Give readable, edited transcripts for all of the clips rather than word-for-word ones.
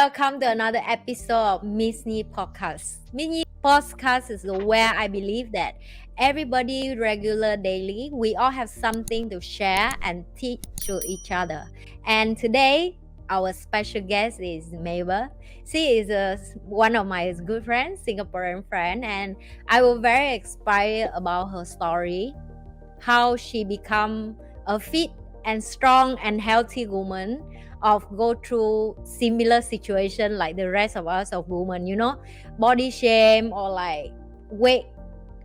welcome to another episode of Ms Nhi Podcast. Ms Nhi Podcast is where I believe that everybody regular daily, we all have something to share and teach to each other. And today, our special guest is Mabel. She is one of my good friends, Singaporean friend, and I was very inspired about her story, how she become a fit and strong and healthy woman of go through similar situation like the rest of us of women, body shame or like weight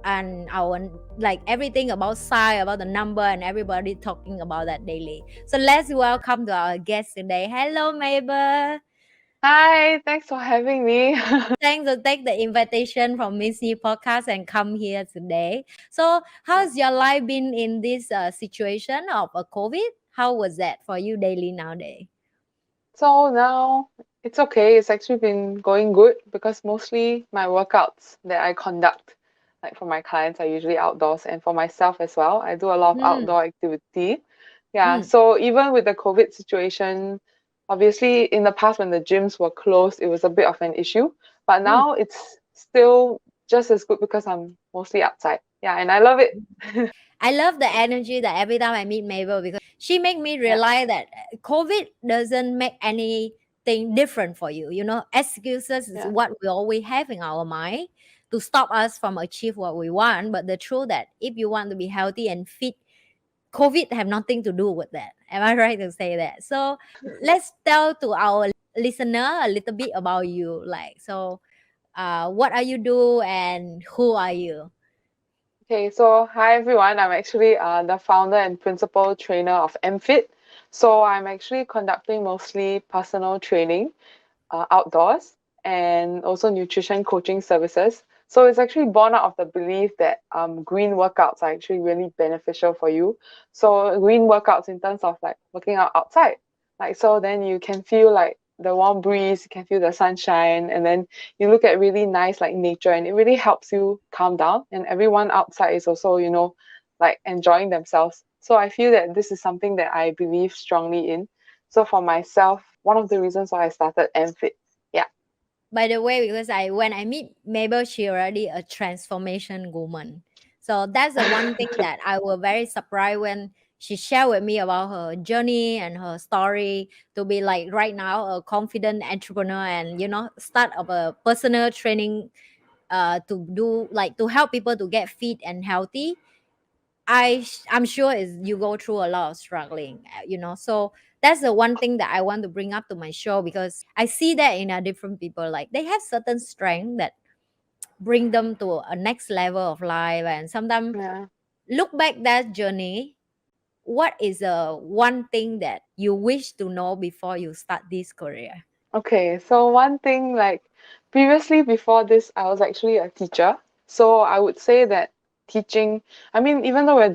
and our like everything about size, about the number, and everybody talking about that daily. So let's welcome to our guest today. Hello, Mabel. Hi, thanks for having me. Thanks to take the invitation from Ms Nhi Podcast and come here today. So, how's your life been in this situation of a COVID? How was that for you daily nowadays? So now it's okay. It's actually been going good because mostly my workouts that I conduct, like for my clients, are usually outdoors, and for myself as well, I do a lot of Mm, outdoor activity. Yeah, mm, so even with the COVID situation, obviously in the past when the gyms were closed, it was a bit of an issue, but mm. now it's still just as good because I'm mostly outside. Yeah, and I love it. I love the energy that every time I meet Mabel because she make me Yeah, realize that COVID doesn't make anything different for you. Excuses is yeah. what we always have in our mind to stop us from achieve what we want. But the truth that if you want to be healthy and fit, COVID have nothing to do with that. Am I right to say that? So let's tell to our listener a little bit about you. What are you do and who are you? Okay, so hi everyone. I'm actually the founder and principal trainer of AMFIT. So I'm actually conducting mostly personal training outdoors and also nutrition coaching services. So it's actually born out of the belief that green workouts are actually really beneficial for you. So green workouts in terms of like working out outside, like so then you can feel like the warm breeze, you can feel the sunshine, and then you look at really nice like nature, and it really helps you calm down. And everyone outside is also like enjoying themselves. So I feel that this is something that I believe strongly in. So for myself, one of the reasons why I started AMFIT. Yeah. By the way, because I when I meet Mabel, she already a transformation woman. So that's the one thing that I was very surprised when she shared with me about her journey and her story to be like right now a confident entrepreneur and start of a personal training to do like to help people to get fit and healthy. I'm sure is you go through a lot of struggling, so that's the one thing that I want to bring up to my show because I see that in a different people, like they have certain strength that bring them to a next level of life. And sometimes Yeah. look back that journey, what is the one thing that you wish to know before you start this career? Okay, so one thing like previously before this, I was actually a teacher. So I would say that teaching, I mean, even though I'm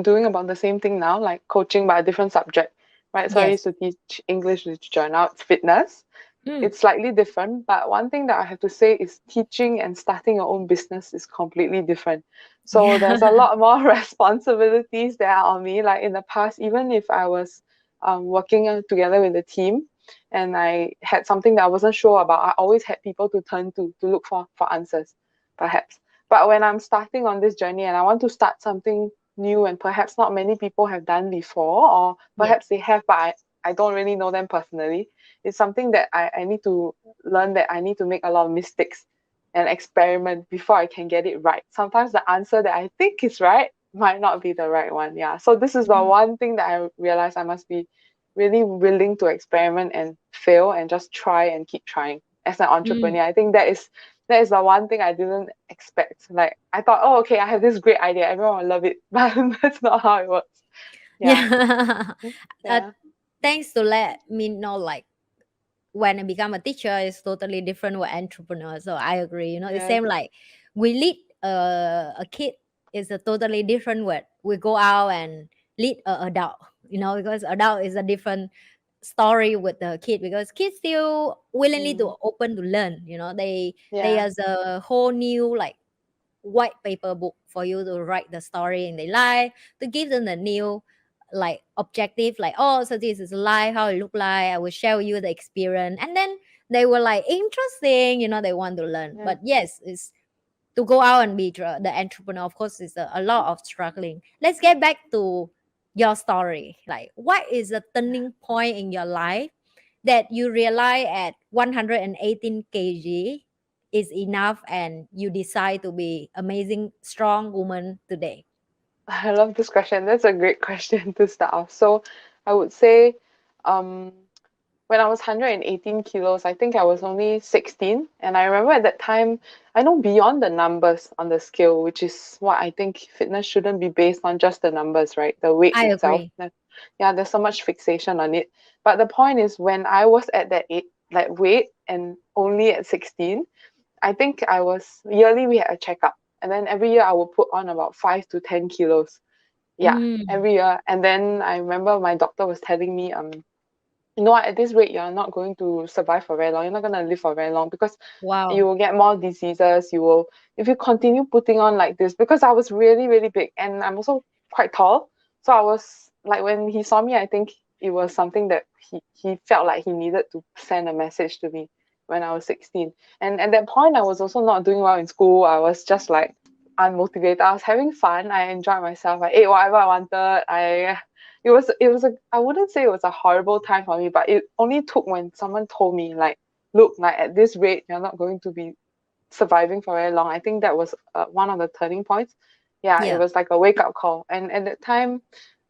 doing about the same thing now, like coaching by a different subject, right? So I Yes. used to teach English literature, now it's fitness. Mm. It's slightly different, but one thing that I have to say is teaching and starting your own business is completely different. So there's a Yeah. lot more responsibilities that are on me. Like in the past, even if I was working together with a team and I had something that I wasn't sure about, I always had people to turn to look for answers, perhaps. But when I'm starting on this journey and I want to start something new and perhaps not many people have done before, or Yes. perhaps they have, but I don't really know them personally, it's something that I need to learn, that I need to make a lot of mistakes and experiment before I can get it right. Sometimes the answer that I think is right might not be the right one. Yeah. So this is the Mm. one thing that I realized I must be really willing to experiment and fail and just try and keep trying as an Mm. entrepreneur. I think that is the one thing I didn't expect. Like I thought, oh okay, I have this great idea, everyone will love it. But that's not how it works. Yeah. Yeah. uh, Yeah. Thanks to let me know, like when I become a teacher, it's totally different with entrepreneur. So I agree. The Yes. same like we lead a kid is a totally different way. We go out and lead a adult. Because adult is a different story with the kid because kids still willingly Mm. to open to learn. They Yeah. has a whole new like white paper book for you to write the story in their life, to give them the new like objective, like, oh, so this is life, how it look like, I will share with you the experience, and then they were like interesting, they want to learn. Yeah. But yes, it's to go out and be the entrepreneur, of course, is a lot of struggling. Let's get back to your story. Like, what is the turning point in your life that you realize at 118 kg is enough and you decide to be amazing strong woman today? I love this question. That's a great question to start off. So I would say, um, when I was 118 kilos, I think I was only 16. And I remember at that time, I know beyond the numbers on the scale, which is what I think fitness shouldn't be based on just the numbers, right? The weight I itself. agree. Yeah, there's so much fixation on it. But the point is, when I was at that weight and only at 16, I think I was yearly we had a checkup. And then every year I would put on about 5 to 10 kilos. Yeah, Mm, every year. And then I remember my doctor was telling me, you know what, at this rate, you're not going to survive for very long. You're not going to live for very long because you wow. will get more diseases. You will, if you continue putting on like this, because I was really, really big and I'm also quite tall. So I was like, when he saw me, I think it was something that he felt like he needed to send a message to me when I was 16. And at that point, I was also not doing well in school. I was just like unmotivated. I was having fun. I enjoyed myself. I ate whatever I wanted. It was a, I wouldn't say it was a horrible time for me, but it only took when someone told me like, look, like at this rate you're not going to be surviving for very long. I think that was one of the turning points. Yeah, it Yeah. was like a wake up call. And at that time,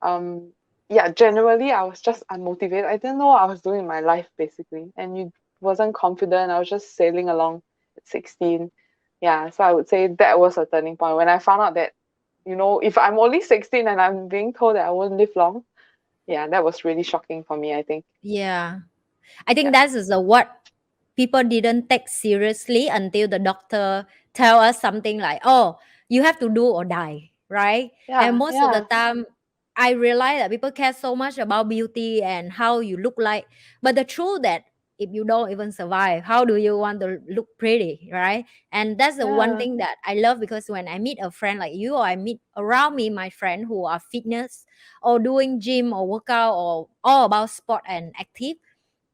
um yeah, generally I was just unmotivated. I didn't know what I was doing in my life basically, and you wasn't confident. I was just sailing along at 16. Yeah, so I would say that was a turning point when I found out that, if I'm only 16 and I'm being told that I won't live long. Yeah, that was really shocking for me, I think. Yeah. I think Yeah. that is what people didn't take seriously until the doctor tell us something like, "Oh, you have to do or die," right? And Yeah, most of the yeah, time, I realize that people care so much about beauty and how you look like, but the truth that if you don't even survive, how do you want to look pretty, right? And that's the one yeah, thing that I love, because when I meet a friend like you, or I meet around me my friend who are fitness or doing gym or workout or all about sport and active,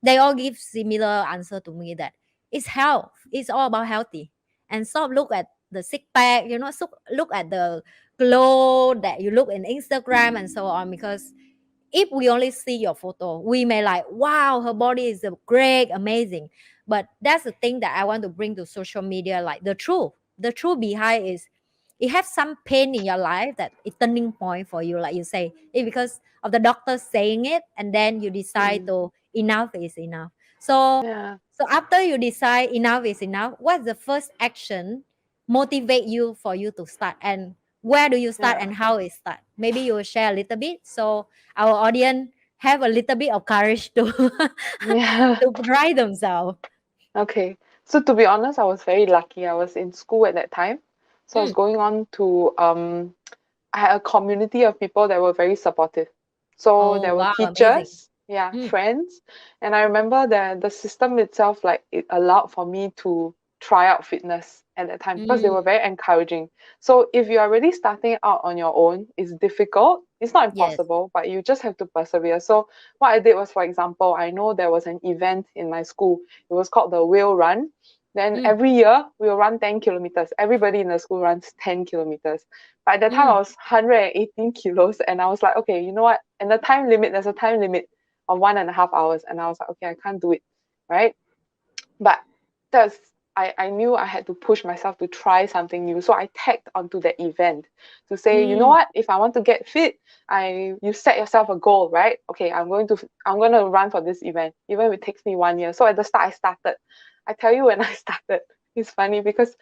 they all give similar answer to me that it's health. It's all about healthy. And stop look at the six pack, so look at the glow that you look in Instagram and so on. Because if we only see your photo, we may like, wow, her body is great, amazing. But that's the thing that I want to bring to social media, like the truth. The truth behind is it has some pain in your life that is turning point for you, like you say, it because of the doctor saying it, and then you decide mm, to enough is enough. So yeah, so after you decide enough is enough, what's the first action motivate you for you to start, and where do you start yeah, and how it start? Maybe you will share a little bit so our audience have a little bit of courage to yeah. to try themselves. Okay. So to be honest, I was very lucky. I was in school at that time. So I was Mm. going on to I had a community of people that were very supportive. So Oh there were wow, amazing. teachers, yeah, Mm. friends, and I remember that the system itself, like it allowed for me to try out fitness at that time because they were Mm. very encouraging. So if you are really starting out on your own, it's difficult. It's not Yes. impossible, but you just have to persevere. So what I did was, for example, I know there was an event in my school. It was called the Whale Run. Then Mm. every year we will run 10 kilometers. Everybody in the school runs 10 kilometers. But at that time, I Mm. was 118 kilos, and I was like, okay, you know what? And there's a time limit of 1.5 hours. And I was like, okay, I can't do it. Right. But that's, I knew I had to push myself to try something new. So I tagged onto that event to say, you know Mm. what? If I want to get fit, you set yourself a goal, right? Okay, I'm going to run for this event, even if it takes me 1 year. So at the start, I started. I tell you, when I started, it's funny because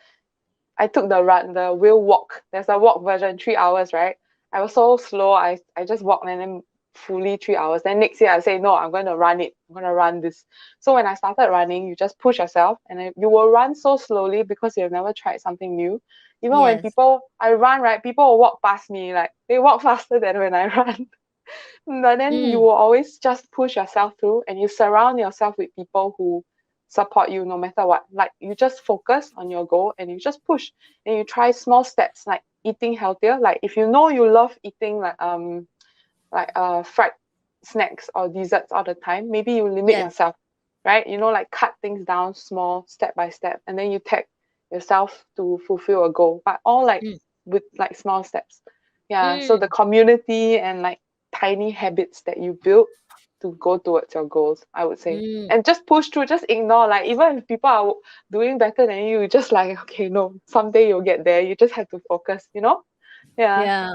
I took the wheel walk. There's a walk version, 3 hours, right? I was so slow. I just walked and then fully 3 hours. Then next year I say, no, I'm going to run it. I'm going to run this. So when I started running, you just push yourself and then you will run so slowly because you've never tried something new. Even when Yes. I run, right, people will walk past me. Like they walk faster than when I run. But then you Mm. will always just push yourself through and you surround yourself with people who support you no matter what. Like you just focus on your goal and you just push and you try small steps like eating healthier. Like if you know you love eating like fried snacks or desserts all the time, maybe you limit Yes. yourself. right? Like cut things down small, step by step, and then you tag yourself to fulfill a goal, but all like Mm. with like small steps. Yeah, so the Mm. community and like tiny habits that you build to go towards your goals, I would say. Mm. And just push through, just ignore. Like even if people are doing better than you, just like, okay, no, someday you'll get there. You just have to focus. Yeah. Yeah.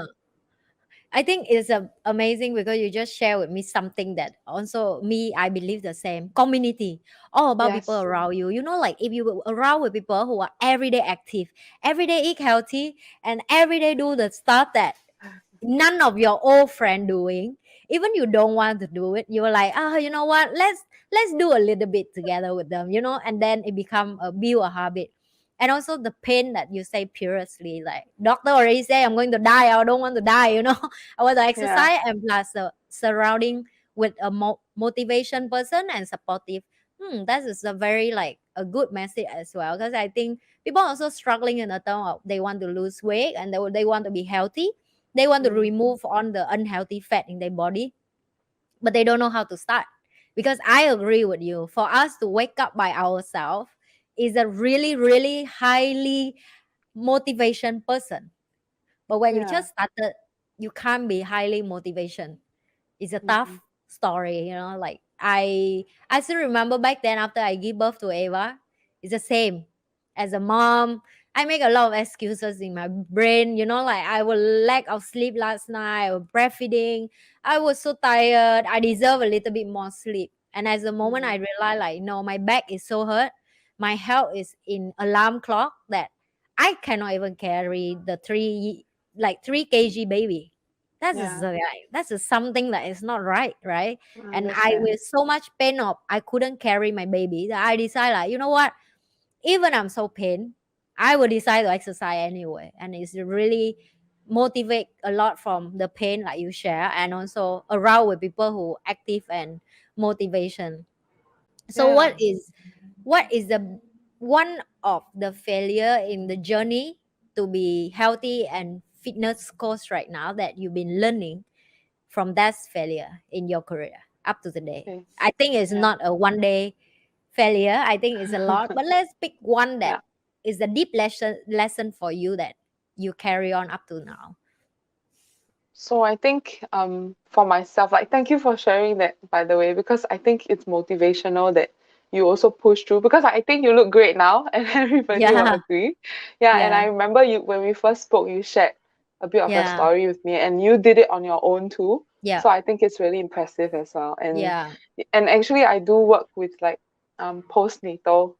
I think it's amazing because you just share with me something that also me, I believe the same. Community, all about people Yes. around you. You know, like if you were around with people who are everyday active, everyday eat healthy, and everyday do the stuff that none of your old friend doing, even you don't want to do it, you're like, you know what, let's do a little bit together with them, and then it become a build a habit. And also the pain that you say purely, like doctor already say I'm going to die, I don't want to die, I want to Yeah. exercise, and plus surrounding with a motivation person and supportive. That is a very like a good message as well, because I think people are also struggling in the term of they want to lose weight and they want to be healthy, they want to Mm. remove on the unhealthy fat in their body, but they don't know how to start. Because I agree with you, for us to wake up by ourselves is a really really highly motivation person, but when you Yeah. just started, you can't be highly motivation. It's a Mm-hmm. tough story, like I still remember back then after I give birth to Ava, it's the same. As a mom, I make a lot of excuses in my brain, like I was lack of sleep last night, I was breastfeeding, I was so tired, I deserve a little bit more sleep. And as the moment Mm. I realized, like, no, my back is so hurt, my health is in alarm clock, that I cannot even carry the 3 kg baby. Yeah. That's just something that is not right, right? I And I understand. was so much pain of I couldn't carry my baby that I decided, like, you know what? Even I'm so pain, I will decide to exercise anyway. And it's really motivate a lot from the pain like you share, and also around with people who active and motivation. So Yeah. what is the one of the failure in the journey to be healthy and fitness coach right now that you've been learning from that failure in your career up to today? Okay. I think it's Yeah. not a one day failure. I think it's a lot, but let's pick one that Yeah. is a deep lesson for you that you carry on up to now. So I think for myself, like thank you for sharing that by the way, because I think it's motivational that you also push through, because I think you look great now and everybody will Yeah, agree. Yeah, and I yeah, remember you when we first spoke, you shared a bit of your yeah, story with me and you did it on your own too. yeah, So I think it's really impressive as well. yeah, And actually I do work with like postnatal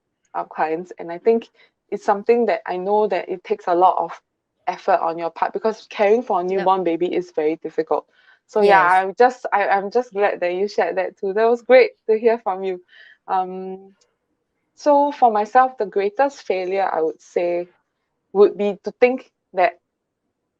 clients, and I think it's something that I know that it takes a lot of effort on your part, because caring for a yeah. newborn baby is very difficult. So yeah, Yes, I'm just glad that you shared that too. That was great to hear from you. Um, so for myself, the greatest failure I would say would be to think that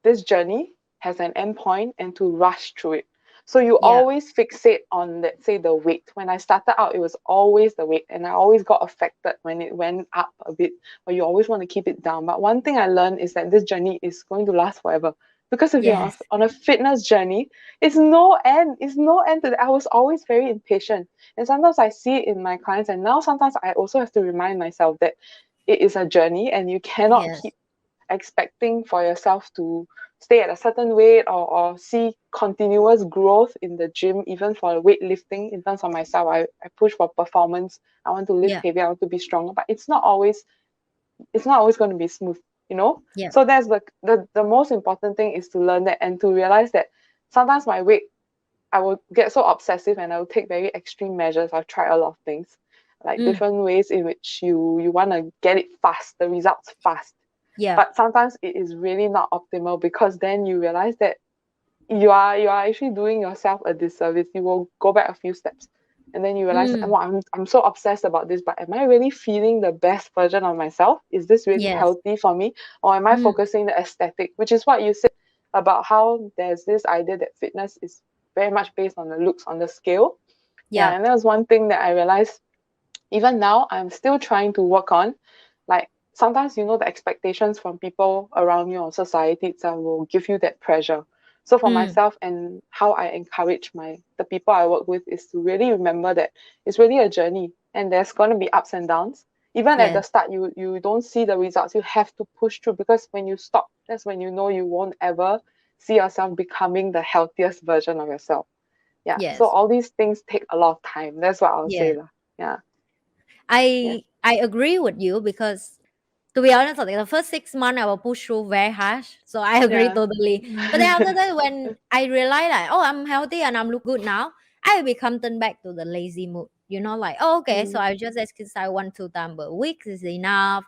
this journey has an endpoint and to rush through it. So you yeah, always fixate on, let's say, the weight. When I started out, it was always the weight, and I always got affected when it went up a bit, but you always want to keep it down. But one thing I learned is that this journey is going to last forever. Because if you're yes, on a fitness journey, it's no end. It's no end to that. I was always very impatient. And sometimes I see it in my clients, and now sometimes I also have to remind myself that it is a journey and you cannot yes, keep expecting for yourself to stay at a certain weight, or see continuous growth in the gym, even for weightlifting. In terms of myself, I push for performance. I want to lift yeah, heavier, I want to be stronger, but it's not always going to be smooth. yeah, So that's the most important thing, is to learn that and to realize that sometimes my weight, I will get so obsessive and I will take very extreme measures. I've tried a lot of things, like mm, different ways in which you want to get it fast, the results fast. yeah, But sometimes it is really not optimal, because then you realize that you are actually doing yourself a disservice. You will go back a few steps and then you realize, mm, oh, I'm so obsessed about this, but am I really feeling the best version of myself? Is this really yes, healthy for me? Or am I mm, focusing the aesthetic, which is what you said about how there's this idea that fitness is very much based on the looks on the scale. Yeah, yeah, and that was one thing that I realized even now I'm still trying to work on. Like sometimes the expectations from people around you or society itself will give you that pressure. So for mm, myself, and how I encourage the people I work with, is to really remember that it's really a journey. and there's going to be ups and downs. Even at the Yes. start, you don't see the results. You have to push through, because when you stop, that's when you know you won't ever see yourself becoming the healthiest version of yourself. Yeah. So Yes. all these things take a lot of time. That's what I'll say Yeah. lah. Yeah. Yeah. I agree with you because to be honest, like the first 6 months I will push through very harsh. So I agree Yeah. totally. But then after that, when I realize like, oh, I'm healthy and I'm look good now, I will become turn back to the lazy mood. Like, oh, okay, so Mm, I just exercise 1-2 times per week is enough.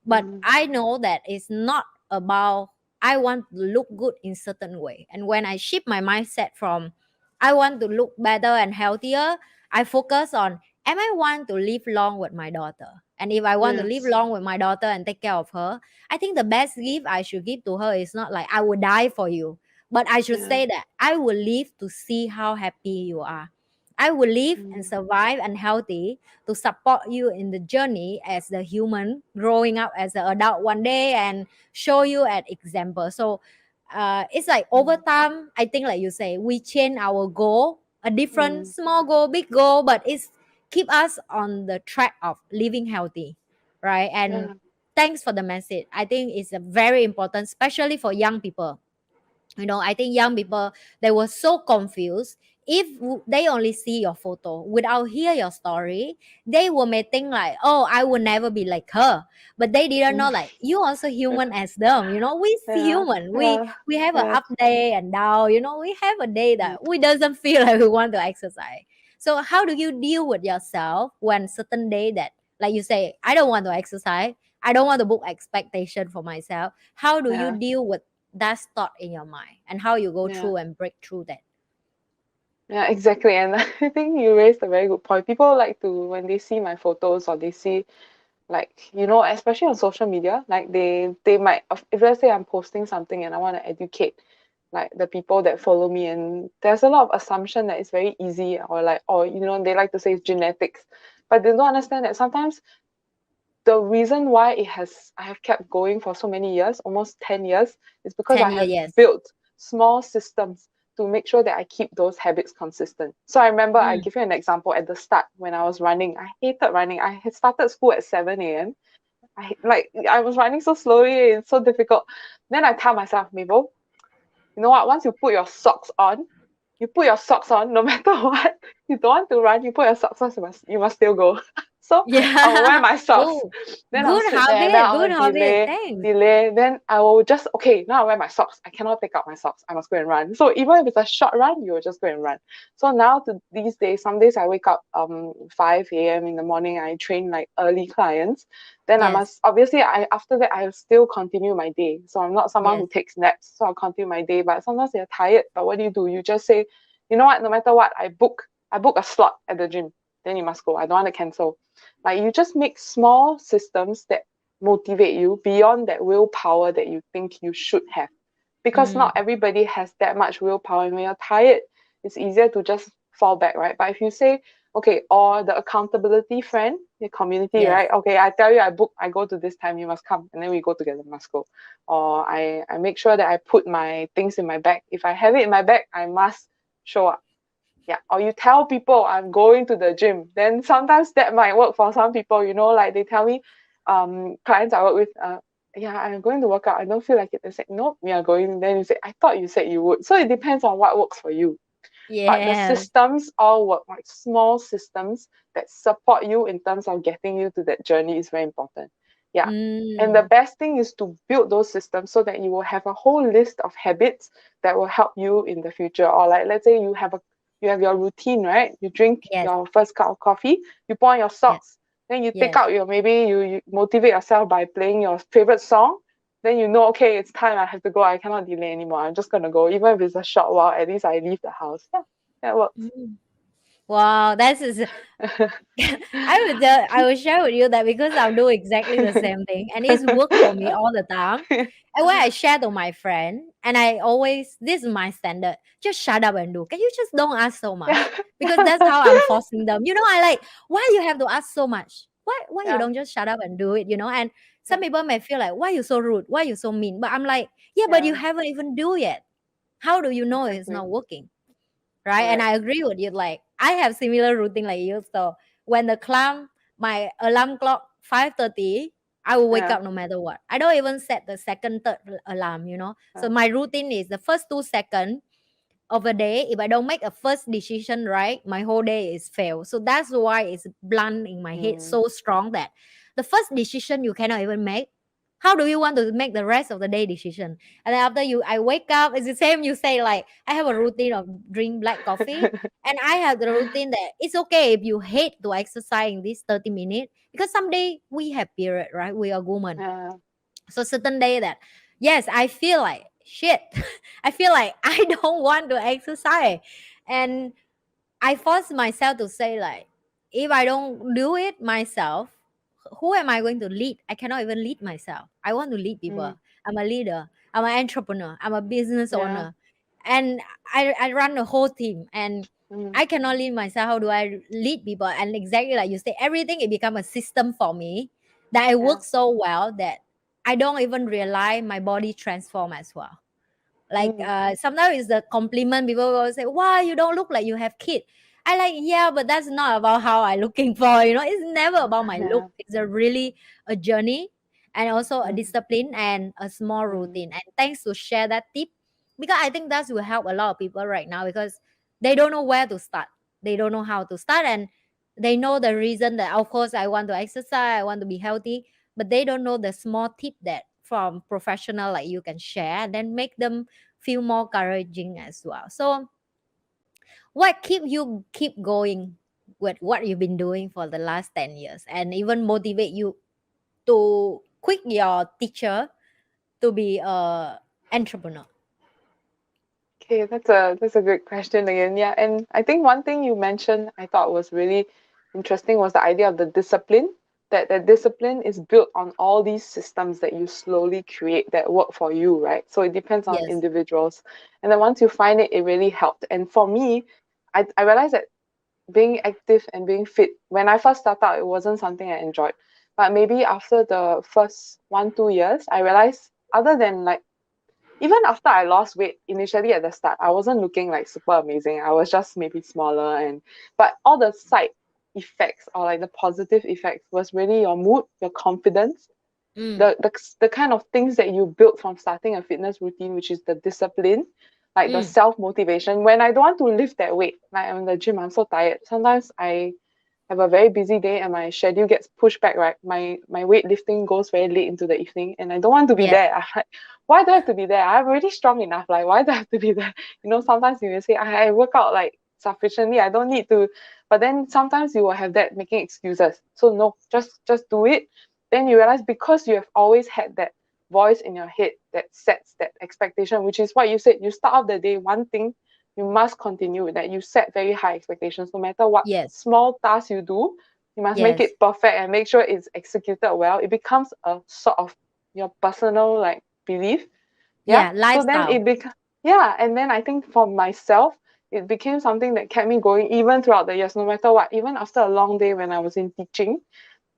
But mm, I know that it's not about I want to look good in certain way. And when I shift my mindset from I want to look better and healthier, I focus on am I want to live long with my daughter? And if I want to live yes. long with my daughter and take care of her, I think the best gift I should give to her is not like I will die for you, but I should Yeah. say that I will live to see how happy you are. I will live and Mm, survive and healthy to support you in the journey as the human growing up as an adult one day and show you an example. So it's like over mm, time, I think like you say, we change our goal, a different mm. small goal, big goal, but it's keep us on the track of living healthy, right? And Yeah. thanks for the message. I think it's a very important, especially for young people. I think young people, they were so confused. If they only see your photo without hear your story, they will may think like, oh, I will never be like her. But they didn't Mm. know like you also human as them. We Yeah. human. we Yeah. we have a Yes. up day and down. We have a day Mm. that we doesn't feel like we want to exercise. So how do you deal with yourself when certain day that, like you say, I don't want to exercise, I don't want to book expectation for myself? How do you Yeah. deal with that's thought in your mind and how you go Yeah. through and break through that? Yeah, exactly. And I think you raised a very good point. People like to, when they see my photos or they see, like, especially on social media, like they might, if let's say I'm posting something and I want to educate like the people that follow me, and there's a lot of assumption that it's very easy, or like, or they like to say it's genetics, but they don't understand that sometimes the reason why I have kept going for so many years, almost 10 years, is because 10 I years, have yes. built small systems to make sure that I keep those habits consistent. So I remember, I Mm. give you an example. At the start, when I was running, I hated running. I had started school at 7 a.m. I was running so slowly, it's so difficult. Then I tell myself, Mabel, you know what? Once you put your socks on, no matter what. You don't want to run, you put your socks on, you must still go. So I will wear Yeah. my socks. Oh, Then I'll good sit there, then habit, I good will habit. delay, Thanks. delay. Then I will just, okay, now I wear my socks. I cannot take out my socks. I must go and run. So even if it's a short run, you will just go and run. So now these days, some days I wake up 5 a.m. in the morning. I train like early clients. Then I Yes, must, obviously, after that I'll still continue my day. So I'm not someone yes, who takes naps. So I'll continue my day. But sometimes you're tired. But what do? You just say, you know what? No matter what, I book a slot at the gym. Then you must go. I don't want to cancel. Like, you just make small systems that motivate you beyond that willpower that you think you should have. Because mm, not everybody has that much willpower. And when you're tired, it's easier to just fall back, right? But if you say, okay, or the accountability friend, the community, yes, right? Okay, I tell you, I go to this time, you must come, and then we go together, must go. Or I make sure that I put my things in my bag. If I have it in my bag, I must show up. Yeah. Or you tell people I'm going to the gym. Then sometimes that might work for some people, like they tell me, clients I work with, yeah, I'm going to work out. I don't feel like it. They say, no, we are going. Then you say, I thought you said you would. So it depends on what works for you. But the yes. systems all work, like small systems that support you in terms of getting you to that journey is very important. Yeah. And the Mm, best thing is to build those systems so that you will have a whole list of habits that will help you in the future. Or like, let's say you have your routine, right? You drink yes, your first cup of coffee, you put on your yes, socks, then you take yes. out maybe you motivate yourself by playing your favorite song. Then okay, it's time, I have to go. I cannot delay anymore. I'm just gonna go. Even if it's a short while, at least I leave the house. Yeah, that works. Mm. Wow, that is I will share with you that because I'll do exactly the same thing and it's worked for me all the time. And when I share to my friend, and I always this is my standard, just shut up and do. Can you just don't ask so much? Yeah. Because that's how I'm forcing them. I like why you have to ask so much? Why you Yeah. don't just shut up and do it? And some Yeah. people may feel like why you so rude? Why you so mean? But I'm like, yeah, but you Yeah. haven't even do yet. How do you know it's Exactly. not working? Right? And Correct. I agree with you. Like I have similar routine like you. So when the my alarm clock 5:30, I will wake Yeah. up no matter what. I don't even set the second, third alarm, you know. So Yeah. my routine is the first 2 seconds of a day. If I don't make a first decision right, my whole day is failed. So that's why it's blunt in my head Mm. so strong that the first decision you cannot even make. How do you want to make the rest of the day decision? And then after I wake up, it's the same. You say like I have a routine of drink black coffee, and I have the routine that it's okay if you hate to exercise in this 30 minutes because someday we have period, right? We are women, Yeah. so certain day that yes, I feel like shit. I feel like I don't want to exercise, and I force myself to say like, if I don't do it myself, who am I going to lead? I cannot even lead myself. I want to lead Mm. people. I'm a leader. I'm an entrepreneur. I'm a business Yeah. owner, and I run the whole team. And Mm. I cannot lead myself. How do I lead people? And exactly like you say, everything it become a system for me that I Yeah. work so well that I don't even realize my body transform as well. Like Mm. sometimes it's the compliment. People will say, "Wow, you don't look like you have kid." I like, yeah, but that's not about how I looking for. You know, it's never about my Yeah. look. It's a really a journey, and also a Mm. discipline and a small Mm. routine. And thanks to share that tip, because I think that will help a lot of people right now because they don't know where to start. They don't know how to start, and they know the reason that of course I want to exercise, I want to be healthy, but they don't know the small tip that from professional like you can share and then make them feel more encouraging as well. So what keep you keep going with what you've been doing for the last 10 years and even motivate you to quit your teacher to be a entrepreneur? Okay, that's a good question again. Yeah, and I think one thing you mentioned I thought was really interesting was the idea of the discipline. That discipline is built on all these systems that you slowly create that work for you, right? So it depends on Yes. individuals. And then once you find it, it really helped. And for me, I realized that being active and being fit, when I first started out, it wasn't something I enjoyed. But maybe after the first 1, 2 years, I realized other than like even after I lost weight initially at the start, I wasn't looking like super amazing. I was just maybe smaller and but all the side effects or like the positive effects was really your mood, your confidence, Mm, the kind of things that you built from starting a fitness routine, which is the discipline, like the mm, self motivation. When I don't want to lift that weight, like I'm in the gym, I'm so tired. Sometimes I have a very busy day and my schedule gets pushed back, right? My weightlifting goes very late into the evening and I don't want to be yes, there. I'm like, why do I have to be there? I'm already strong enough. Like, why do I have to be there? You know, sometimes you will say, I work out like sufficiently, I don't need to. But then sometimes you will have that making excuses. So no, just do it. Then you realize because you have always had that voice in your head that sets that expectation, which is what you said, you start off the day one thing, you must continue with that. You set very high expectations no matter what yes, small task you do, you must make yes. it perfect and make sure it's executed well. It becomes a sort of your personal like belief. Yeah. Yeah, So then lifestyle. it becomes, yeah. And then I think for myself, it became something that kept me going even throughout the years, no matter what. Even after a long day when I was in teaching,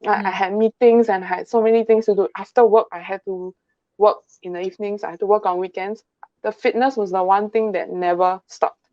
I Mm, had meetings and I had so many things to do. After work, I had to work in the evenings, I had to work on weekends. The fitness was the one thing that never stopped,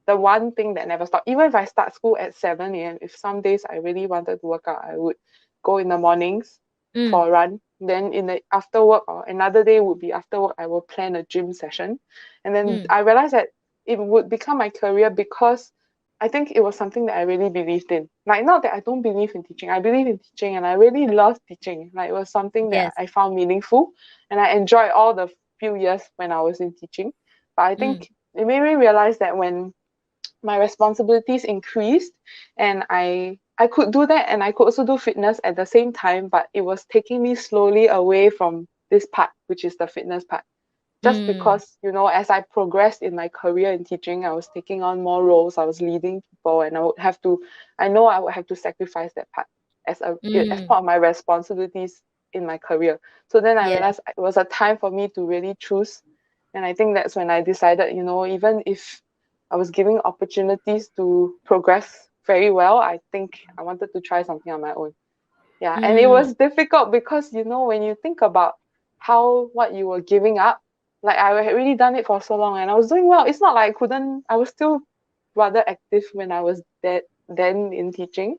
the one thing that never stopped. Even if I start school at 7 a.m., if some days I really wanted to work out, I would go in the mornings mm, for a run. Then in the after work or another day would be after work, I will plan a gym session. And then mm, I realized that it would become my career because I think it was something that I really believed in. Like not that I don't believe in teaching. I believe in teaching and I really love teaching. Like it was something that yes. I found meaningful and I enjoyed all the few years when I was in teaching. But I Mm, think it made me realize that when my responsibilities increased and I could do that and I could also do fitness at the same time, but it was taking me slowly away from this part, which is the fitness part. Just mm, because, you know, as I progressed in my career in teaching, I was taking on more roles, I was leading people, and I know I would have to sacrifice that part as mm, part of my responsibilities in my career. So then I yeah, realized it was a time for me to really choose. And I think that's when I decided, you know, even if I was giving opportunities to progress very well, I think I wanted to try something on my own. Yeah, and it mm, was difficult because you know when you think about how what you were giving up, like I had really done it for so long and I was doing well. It's not like I couldn't. I was still rather active when I was then in teaching,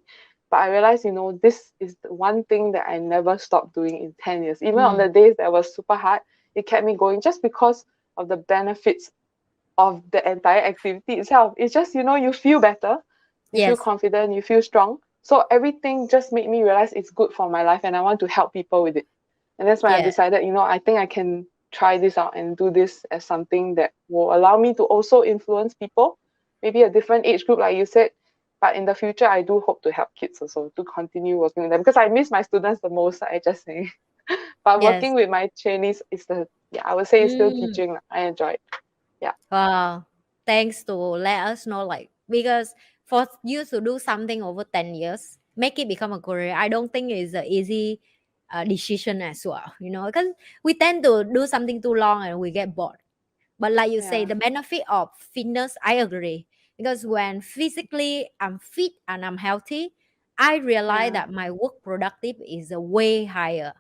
But I realized, this is the one thing that I never stopped doing in 10 years. Even on Mm. the days that was super hard, it kept me going just because of the benefits of the entire activity itself. It's just, you feel better, you feel Yes. confident, you feel strong. So everything just made me realize it's good for my life and I want to help people with it. And that's when I Yeah. decided, I think I can try this out and do this as something that will allow me to also influence people, maybe a different age group, like you said. But in the future, I do hope to help kids also to continue working with them because I miss my students the most, I just say. But Yes. working with my trainees is yeah, I would say it's still Mm. teaching. I enjoy it. Yeah. Wow. Thanks to let us know, like, because for you to do something over 10 years, make it become a career, I don't think it's an easy decision as well, because we tend to do something too long and we get bored. But like you say, Yeah. the benefit of fitness, I agree. Because when physically I'm fit and I'm healthy, I realize Yeah. that my work productive is way higher.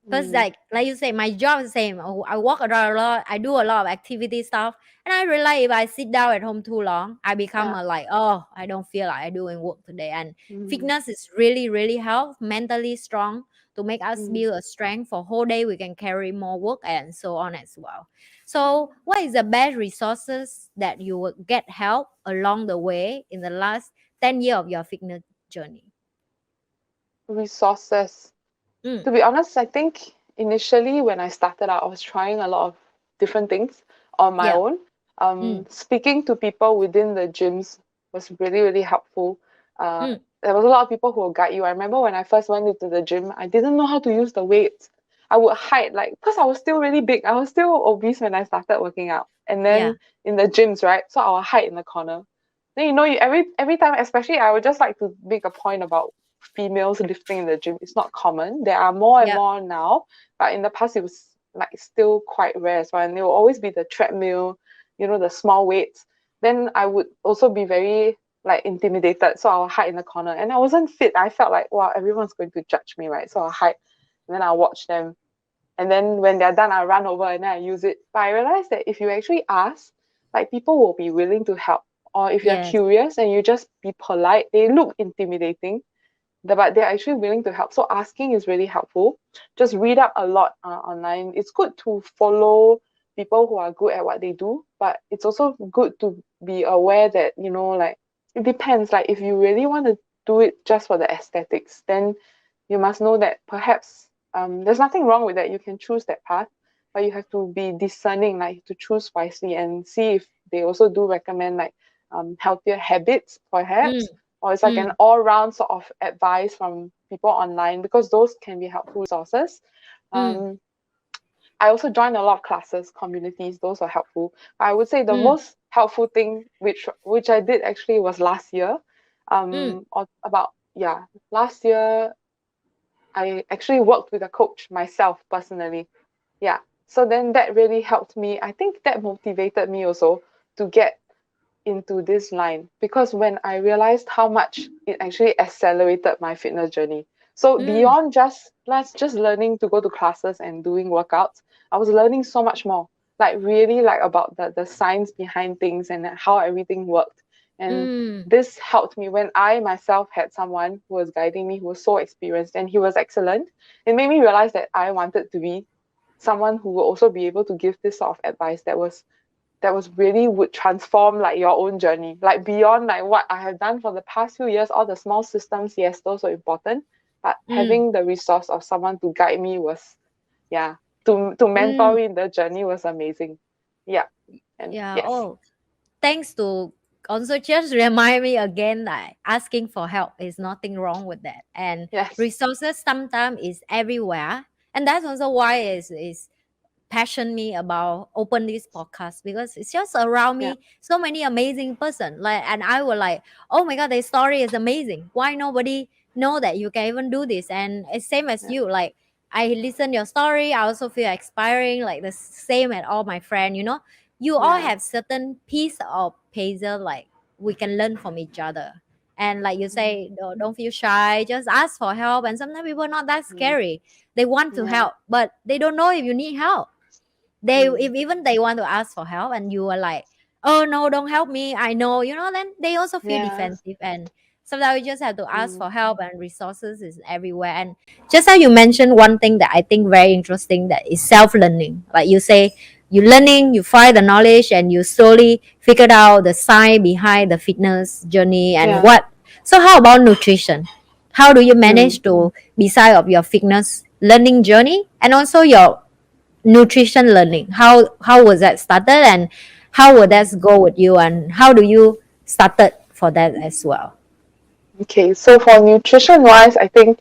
Because Mm. like you say, my job is the same. Oh, I walk around a lot. I do a lot of activity stuff, and I realize if I sit down at home too long, I become Yeah. like, oh, I don't feel like I doing work today. And Mm. fitness is really really help mentally strong to make us Mm. build a strength for whole day. We can carry more work and so on as well. So, what is the best resources that you will get help along the way in the last 10 years of your fitness journey? Resources. Mm, To be honest, I think initially when I started out, I was trying a lot of different things on my yeah. own. Mm, Speaking to people within the gyms was really, really helpful. mm, There was a lot of people who will guide you. I remember when I first went into the gym, I didn't know how to use the weights. I would hide, like, because I was still really big. I was still obese when I started working out. And yeah. then in the gyms, right? So I would hide in the corner. Then every time, especially I would just like to make a point about females lifting in the gym. It's not common. There are more and Yeah. more now, but in the past it was like still quite rare as well. And there will always be the treadmill, the small weights. Then I would also be very like intimidated, so I'll hide in the corner. And I wasn't fit. I felt like, wow, everyone's going to judge me, right? So I'll hide, and then I'll watch them. And then when they're done, I run over and then I use it. But I realized that if you actually ask, like people will be willing to help. Or if you're Yes. curious and you just be polite, they look intimidating, but they're actually willing to help. So asking is really helpful. Just read up a lot online. It's good to follow people who are good at what they do, but it's also good to be aware that, like it depends. Like if you really want to do it just for the aesthetics, then you must know that perhaps there's nothing wrong with that. You can choose that path, but you have to be discerning, like to choose wisely and see if they also do recommend like healthier habits, Mm, perhaps, or it's like an mm, all-round sort of advice from people online because those can be helpful resources. mm, Um, I also joined a lot of classes, communities. Those are helpful. I would say the mm, most helpful thing, which I did actually, was last year. mm, Or about yeah, last year I actually worked with a coach myself personally. Yeah. So then that really helped me. I think that motivated me also to get into this line because when I realized how much it actually accelerated my fitness journey. So mm, beyond just learning to go to classes and doing workouts, I was learning so much more. Like really like about the science behind things and how everything worked. And mm, this helped me when I myself had someone who was guiding me who was so experienced and he was excellent. It made me realize that I wanted to be someone who will also be able to give this sort of advice that was really would transform like your own journey, like beyond like what I have done for the past few years. All the small systems, yes, those are important, but mm, having the resource of someone to guide me was, yeah, to mentor mm. me in the journey was amazing. Yeah. And Yeah. yes. Oh, thanks to also just remind me again that asking for help is nothing wrong with that, and Yes. resources sometimes is everywhere, and that's also why is passion me about open this podcast because it's just around Yeah. me so many amazing person like, and I was like, oh my god, their story is amazing, why nobody know that you can even do this? And it's same as Yeah. you, like I listen your story, I also feel inspiring, like the same at all my friend, you all Yeah. have certain piece of puzzle, like we can learn from each other. And like you Mhm. say, don't feel shy, just ask for help. And sometimes people are not that Mm. scary, they want to Yeah. help but they don't know if you need help. They, Mm. if even they want to ask for help and you are like, oh no, don't help me, I know, then they also feel Yeah. defensive. And Sometimes we just have to ask Mm. for help, and resources is everywhere. And just how you mentioned, one thing that I think very interesting, that is self-learning. Like you say, you learning, you find the knowledge, and you slowly figured out the science behind the fitness journey and Yeah. what. So how about nutrition? How do you Mm. manage to, beside of your fitness learning journey and also your nutrition learning? How was that started, and how would that go with you, and how do you started for that as well? Okay, so for nutrition wise, I think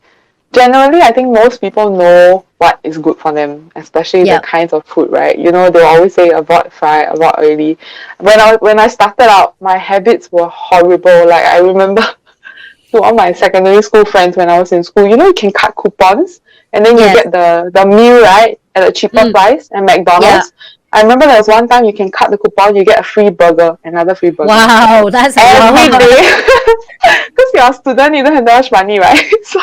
generally, I think most people know what is good for them, especially the Yeah. kinds of food, right? You know, they always say avoid fry, avoid oily. When I started out, my habits were horrible. Like I remember to all my secondary school friends when I was in school, you know, you can cut coupons and then you Yes. get the meal, right, at a cheaper Mm. price at Yeah. McDonald's. I remember there was one time you can cut the coupon, you get a free burger, another free burger Wow, that's a every lot. day. Because you're a student, you don't have that much money, right? So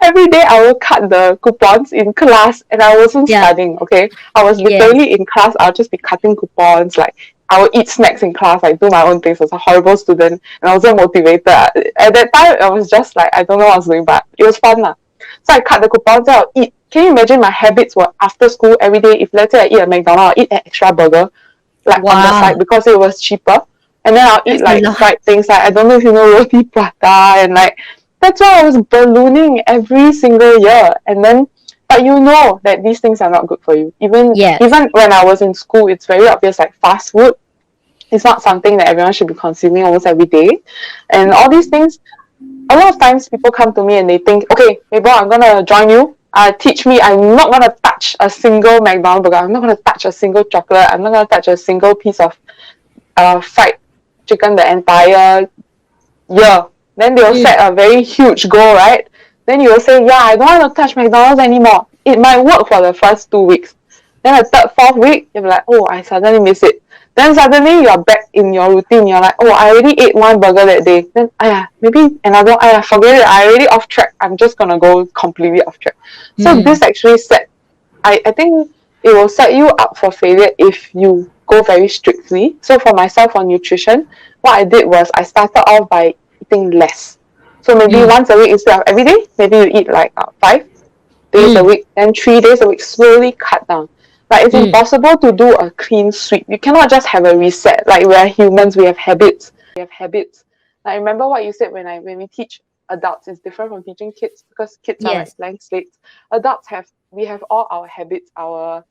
every day I will cut the coupons in class and I wasn't Yeah. studying, okay? I was Yes. literally in class, I'll just be cutting coupons, like I will eat snacks in class, like do my own things. I was a horrible student and I wasn't motivated. At that time, I was just like, I don't know what I was doing, but it was fun. Lah. So I cut the coupons, I'll eat. Can you imagine my habits were after school every day? If let's say I eat at McDonald's, I'll eat an extra burger, like on the Wow, side because it was cheaper. And then I'll eat that's a like lot. fried things like I don't know if you know roti prata and like that's why I was ballooning every single year. And then but you know that these things are not good for you. Even Yes. even when I was in school, it's very obvious like fast food is not something that everyone should be consuming almost every day. And all these things, a lot of times people come to me and they think, okay, Mabel, I'm gonna join you. Teach me. I'm not gonna touch a single McDonald's burger. I'm not gonna touch a single chocolate. I'm not gonna touch a single piece of fried chicken the entire year. Then they will Mm. set a very huge goal, right? Then you will say, yeah, I don't want to touch McDonald's anymore. It might work for the first 2 weeks. Then the third, fourth week, you'll be like, oh, I suddenly miss it. Then suddenly you're back in your routine. You're like, oh, I already ate one burger that day. Then, maybe another, forget it. I already off track. I'm just going to go completely off track. So Mm. this actually I think it will set you up for failure if you go very strictly. So for myself on nutrition, what I did was I started off by eating less. So maybe Mm. once a week instead of every day, maybe you eat like 5 days a Mm. week, then 3 days a week, slowly cut down. Like it's Mm. impossible to do a clean sweep. You cannot just have a reset. Like we are humans, we have habits. We have habits. Like remember what you said when we teach adults is different from teaching kids because kids are like Yes. blank slates. Adults have all our habits, our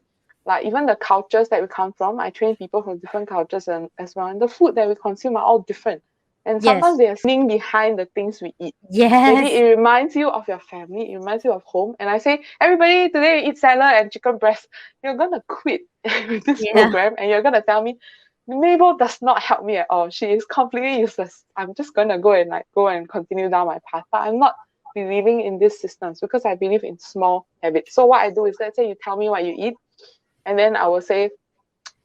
like even the cultures that we come from. I train people from different cultures and as well. And the food that we consume are all different. And sometimes Yes. there's meaning behind the things we eat. Maybe Yes. it reminds you of your family, it reminds you of home. And I say, everybody today eat salad and chicken breast. You're gonna quit with this Yeah. program and you're gonna tell me Mabel does not help me at all. She is completely useless. I'm just gonna go and continue down my path. But I'm not believing in these systems because I believe in small habits. So what I do is let's say you tell me what you eat, and then I will say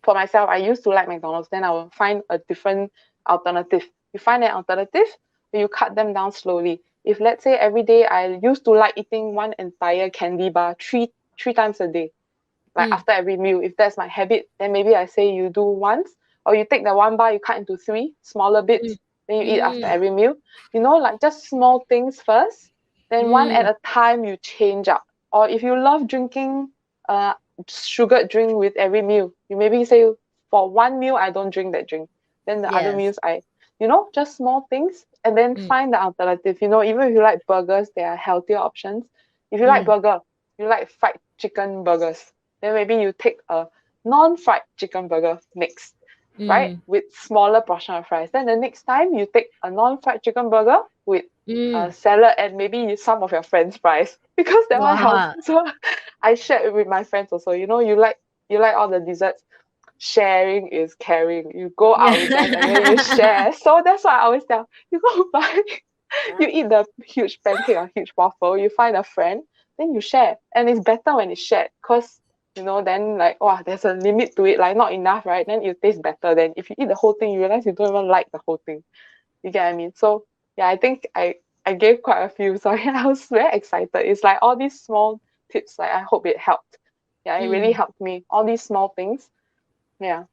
for myself, I used to like McDonald's, then I will find a different alternative. You find an alternative, you cut them down slowly. If let's say every day I used to like eating one entire candy bar three times a day, like Mm. after every meal, if that's my habit, then maybe I say you do once, or you take the one bar, you cut into three smaller Mm. bits, then you eat after Mm. every meal. You know, like just small things first, then one at Mm. a time you change up. Or if you love drinking sugared drink with every meal, you maybe say for one meal I don't drink that drink. Then the other Yes. meals just small things and then Mm. find the alternative. Even if you like burgers, there are healthier options. If you like Mm. burger, you like fried chicken burgers, then maybe you take a non-fried chicken burger mix, right? Mm. With smaller portion of fries. Then the next time you take a non-fried chicken burger with a Mm. salad and maybe some of your friends' fries because that one helps. Wow. So I shared with my friends also. You like all the desserts. Sharing is caring. You go Yeah. out with them and then you share. So that's why I always tell you go buy, you eat the huge pancake or huge waffle. You find a friend, then you share, and it's better when it's shared because then like wow, there's a limit to it. Like not enough, right? Then it tastes better. Then if you eat the whole thing, you realize you don't even like the whole thing. You get what I mean? So yeah, I think I gave quite a few. Sorry, I was very excited. It's like all these small tips. Like I hope it helped. Yeah, it really Mm. helped me. All these small things. Yeah.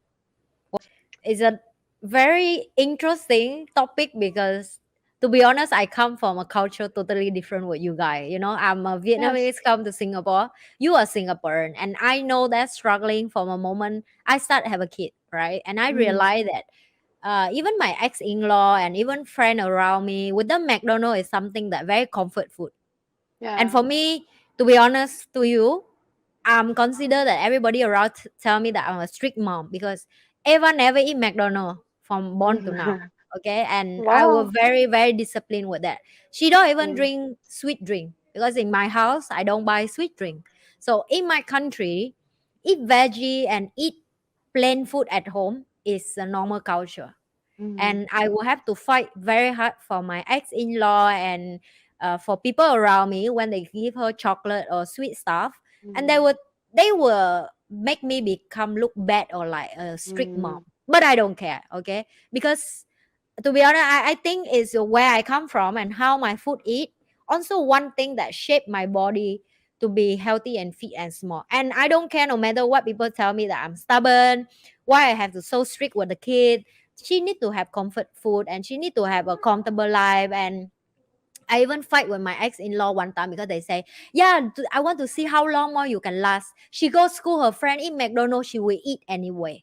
It's a very interesting topic because to be honest, I come from a culture totally different with you guys. You know, I'm a Yes. Vietnamese come to Singapore. You are Singaporean, and I know that struggling from a moment I start have a kid, right? And I Mm. realize that even my ex-in-law and even friend around me, with them, McDonald's is something that very comfort food. And Yeah. for me, to be honest to you, I'm consider that everybody around tell me that I'm a strict mom because Eva never eat McDonald's from born to now. Okay, and I was Wow. very very disciplined with that. She don't even Mm. drink sweet drink because in my house I don't buy sweet drink. So in my country, eat veggie and eat plain food at home is a normal culture, Mm. and I will have to fight very hard for my ex-in-law and for people around me when they give her chocolate or sweet stuff, and Mm. they will make me become look bad or like a strict mom. Mm. But I don't care, okay? Because to be honest, I think it's where I come from and how my food eat. Also, one thing that shaped my body to be healthy and fit and small. And I don't care no matter what people tell me that I'm stubborn, why I have to so strict with the kid. She need to have comfort food and she need to have a comfortable life. And I even fight with my ex-in-law one time because they say, yeah, I want to see how long more you can last. She goes school, her friend eat McDonald's, she will eat anyway.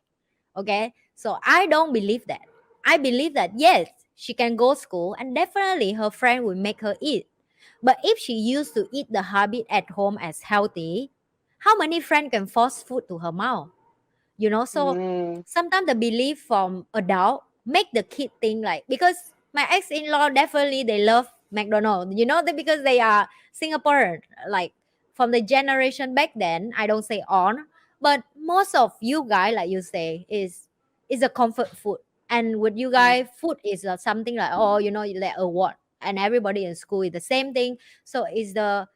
Okay, so I don't believe that. I believe that yes, she can go school and definitely her friend will make her eat. But if she used to eat the habit at home as healthy, how many friends can force food to her mouth? So Mm. sometimes the belief from adult make the kid think like, because my ex-in-law definitely they love McDonald's, because they are Singaporean, like from the generation back then. I don't say on, but most of you guys, like you say, is a comfort food. And with you Mm. guys, food is something like, oh, like a what, and everybody in school is the same thing. So is the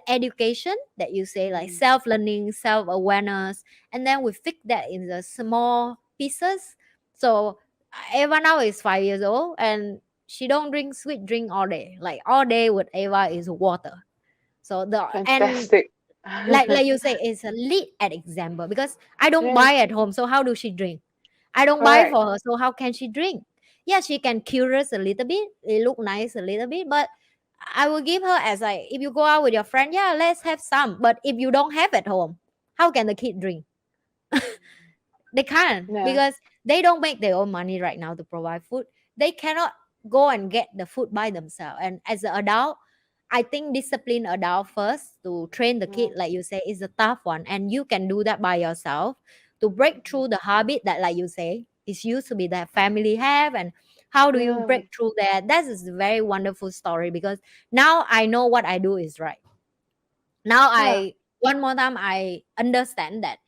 education that you say, like Mm. self-learning, self-awareness, and then we fix that in the small pieces. So Eva now is 5 years old, and she don't drink sweet drink all day. Like all day with Eva is water. So the and Fantastic. like you say, it's a lead at example because I don't Yes. buy at home. So how do she drink? I don't buy Correct. for her. So how can she drink? Yeah, she can curious a little bit. It look nice a little bit, but I will give her as like, if you go out with your friend, yeah, let's have some. But if you don't have at home, how can the kid drink? They can't Yeah. because they don't make their own money right now to provide food. They cannot go and get the food by themselves. And as an adult, I think discipline adult first to train the kid, Yeah. like you say, is a tough one. And you can do that by yourself to break through the habit that, like you say, is used to be that family have. And how do you Yeah. break through that? That is a very wonderful story because now I know what I do is right. Now Yeah. one more time, I understand that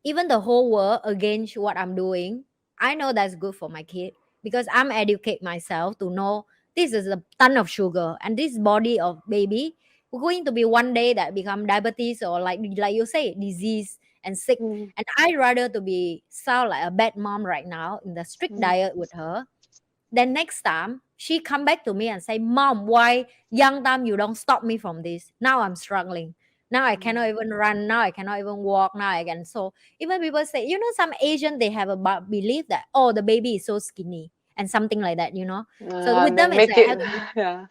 even the whole world against what I'm doing, I know that's good for my kid because I'm educate myself to know this is a ton of sugar and this body of baby we're going to be one day that become diabetes or like you say disease and sick. Mm. And I rather to be sound like a bad mom right now in the strict Mm. diet with her. Then next time she come back to me and say, Mom, why young time you don't stop me from this? Now I'm struggling. Now I cannot Mm. even run. Now I cannot even walk. Now I can. So even people say, some Asian they have a belief that, oh, the baby is so skinny and something like that. So with And them then it's make like it. have to be Yeah.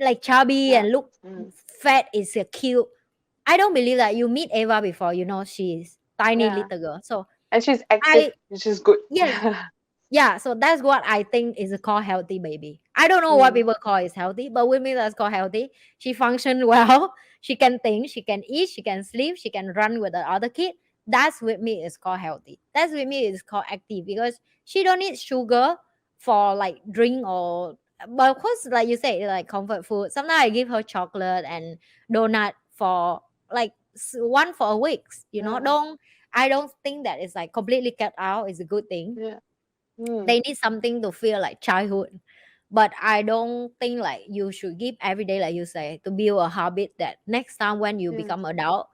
like chubby Yeah. and look Mm. fat is cute. I don't believe that. You meet Ava before, she's tiny Yeah. little girl. So And she's active, I which is good. yes, yeah, so that's what I think is a called healthy baby. I don't know what Mm. people call is healthy, but with me that's called healthy. She functions well. She can think. She can eat. She can sleep. She can run with the other kid. That's with me is called healthy. That's with me is called active because she don't need sugar for like drink or. But of course, like you say, like comfort food. Sometimes I give her chocolate and donut for like one for a week. Yeah. I don't think that it's like completely cut out is a good thing. Yeah. Mm. They need something to feel like childhood, but I don't think like you should give every day, like you say, to build a habit that next time when you Yes. become adult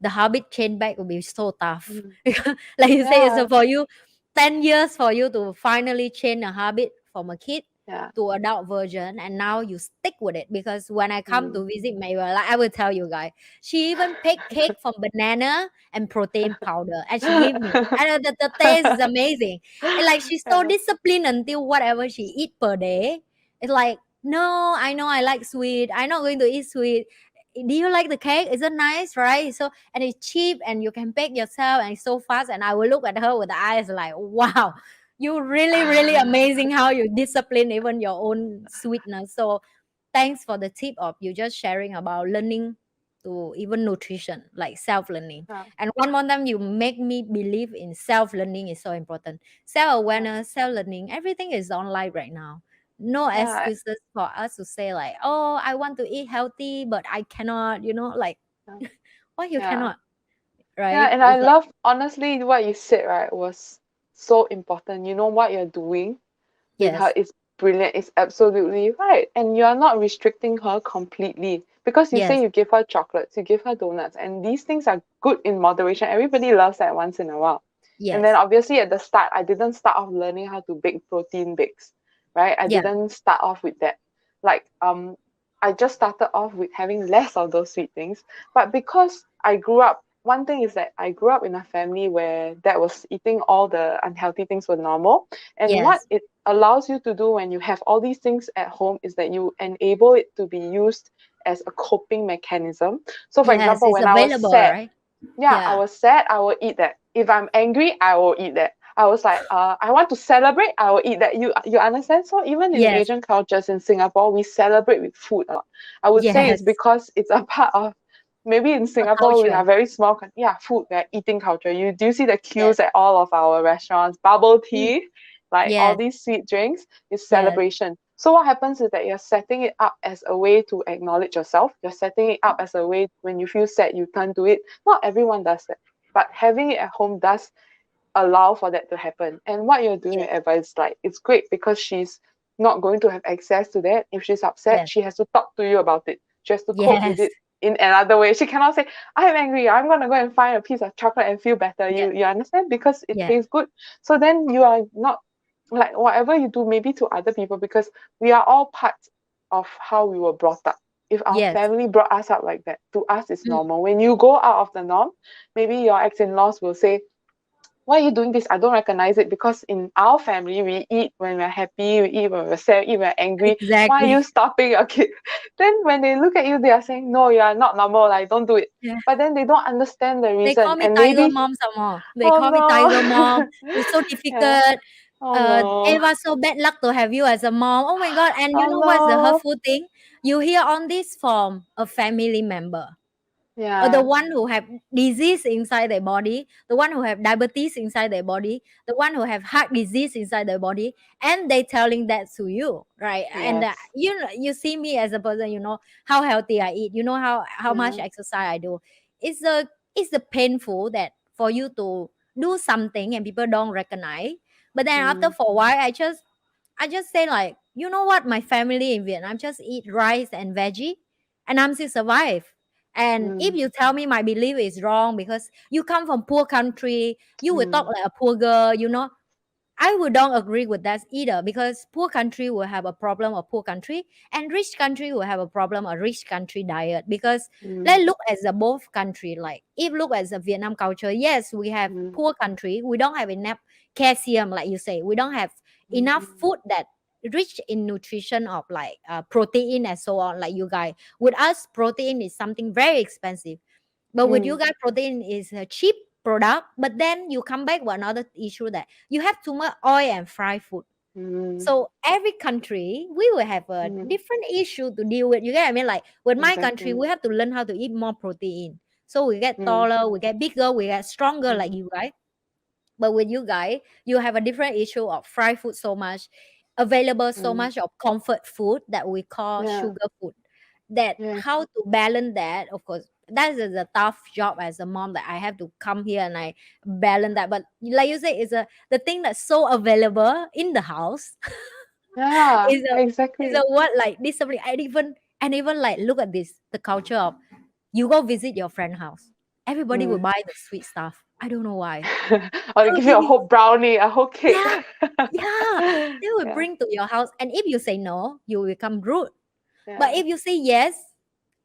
the habit change back will be so tough. Mm. Like you say, so Yeah. for you 10 years for you to finally change a habit from a kid Yeah. to adult version, and now you stick with it. Because when I come Mm. to visit Mabel, like I will tell you guys, she even pick cake from banana and protein powder and she give me, and the taste is amazing. And like she's so Yeah. disciplined until whatever she eat per day, it's like No, I know I like sweet. I'm not going to eat sweet. Do you like the cake? Is it nice, right? So and it's cheap and you can bake yourself and it's so fast. And I will look at her with the eyes like, wow, you really, really amazing how you discipline even your own sweetness. So thanks for the tip of you just sharing about learning to even nutrition, like self-learning. Yeah, And one more time, you make me believe in self-learning is so important. yeah, Self-awareness, self-learning, everything is online right now. No yeah, excuses for us to say like, oh, I want to eat healthy, but I cannot, like, yeah. why you Yeah. cannot, Yeah, right? and I It's like, love honestly what you said, right, was so important. You know what you're doing with her yes, is brilliant, it's absolutely right. And you are not restricting her completely because you say yes, you give her chocolates, you give her donuts, and these things are good in moderation. Everybody loves that once in a while. And then yes, obviously at the start, I didn't start off learning how to bake protein bakes, right? I yeah, didn't start off with that. Like I just started off with having less of those sweet things. But because I grew up, one thing is that I grew up in a family where dad was eating all the unhealthy things were normal. And what yes, it allows you to do when you have all these things at home is that you enable it to be used as a coping mechanism. So for yes, example, it's when I was available, sad, right? yeah, I Yeah, was sad, I will eat that. If I'm angry, I will eat that. I was like, I want to celebrate, I will eat that. You understand? So even in yes, Asian cultures in Singapore, we celebrate with food a lot. I would say it's yes, because it's a part of maybe in a Singapore we culture. are very small yeah, food, we're eating culture. You do you see the Yes, queues at all of our restaurants, bubble mm, tea, like all yes, these sweet drinks is yes, celebration. So what happens is that you're setting it up as a way to acknowledge yourself. You're setting it up as a way when you feel sad, you turn to it. Not everyone does that, but having it at home does allow for that to happen. And what you're doing with yes, Eva is like it's great because she's not going to have access to that. If she's upset, yes, she has to talk to you about it. She has to cope with yes, it in another way. She cannot say, I'm angry, I'm gonna go and find a piece of chocolate and feel better. yes, You understand? Because it yes, tastes good. So then you are not like whatever you do maybe to other people because we are all parts of how we were brought up. If our yes, family brought us up like that, to us it's mm, normal. When you go out of the norm, maybe your ex-in-laws will say, why are you doing this? I don't recognize it because in our family, we eat when we're happy, we eat when we're sad, we eat when we're angry. Why are exactly. you stopping your kid? Then when they look at you, they are saying, no, you are not normal, like, don't do it. Yeah. But then they don't understand the They call reason. me And tiger maybe, mom some more. They oh call me tiger mom. no. It's so Yeah. difficult. Oh no. Eva, so bad luck to have you as a mom. Oh my God. And you Oh know what's the no. hurtful thing? You hear on this from a family member, or the Yeah. one who have disease inside their body, the one who have diabetes inside their body, the one who have heart disease inside their body, and they telling that to you, right? And Yes. you see me as a person, how healthy I eat, how much Yeah. exercise I do. It's the painful that for you to do something and people don't recognize, but then after Mm, for a while I just say like, you know what, my family in Vietnam just eat rice and veggie, and I'm still survive. And if mm, you tell me my belief is wrong because you come from poor country, you will talk mm, like a poor girl. I would don't agree with that either, because poor country will have a problem of poor country, and rich country will have a problem of rich country diet. Because mm, let's look at the both country. Like if look at the Vietnam culture, yes, we have mm, poor country. We don't have enough calcium, like you say. We don't have enough mm, food that rich in nutrition of like protein and so on. Like you guys, with us, protein is something very expensive, but with you mm, guys, protein is a cheap product. But then you come back with another issue that you have too much oil and fried food. mm, So every country we will have a mm. different issue to deal with. You get what I mean? Like with my country, Exactly. we have to learn how to eat more protein. So we get Mm, taller, we get bigger, we get stronger like mm, you guys. But with you guys, you have a different issue of fried food so much, available so mm. much of comfort food that we call Yeah. sugar food. That Yes. how to balance that, of course, that is a tough job as a mom, that I have to come here and I balance that. But like you say, it's a the thing that's so available in the house Yeah, is a exactly. what like discipline. And even like look at this, the culture of you go visit your friend house, everybody will Mm. buy the sweet stuff. I don't know why. Or they They will give you give a you, whole brownie, a whole cake. yeah, yeah. They will Yeah, bring to your house, and if you say no, you will become rude. But yeah. if you say yes,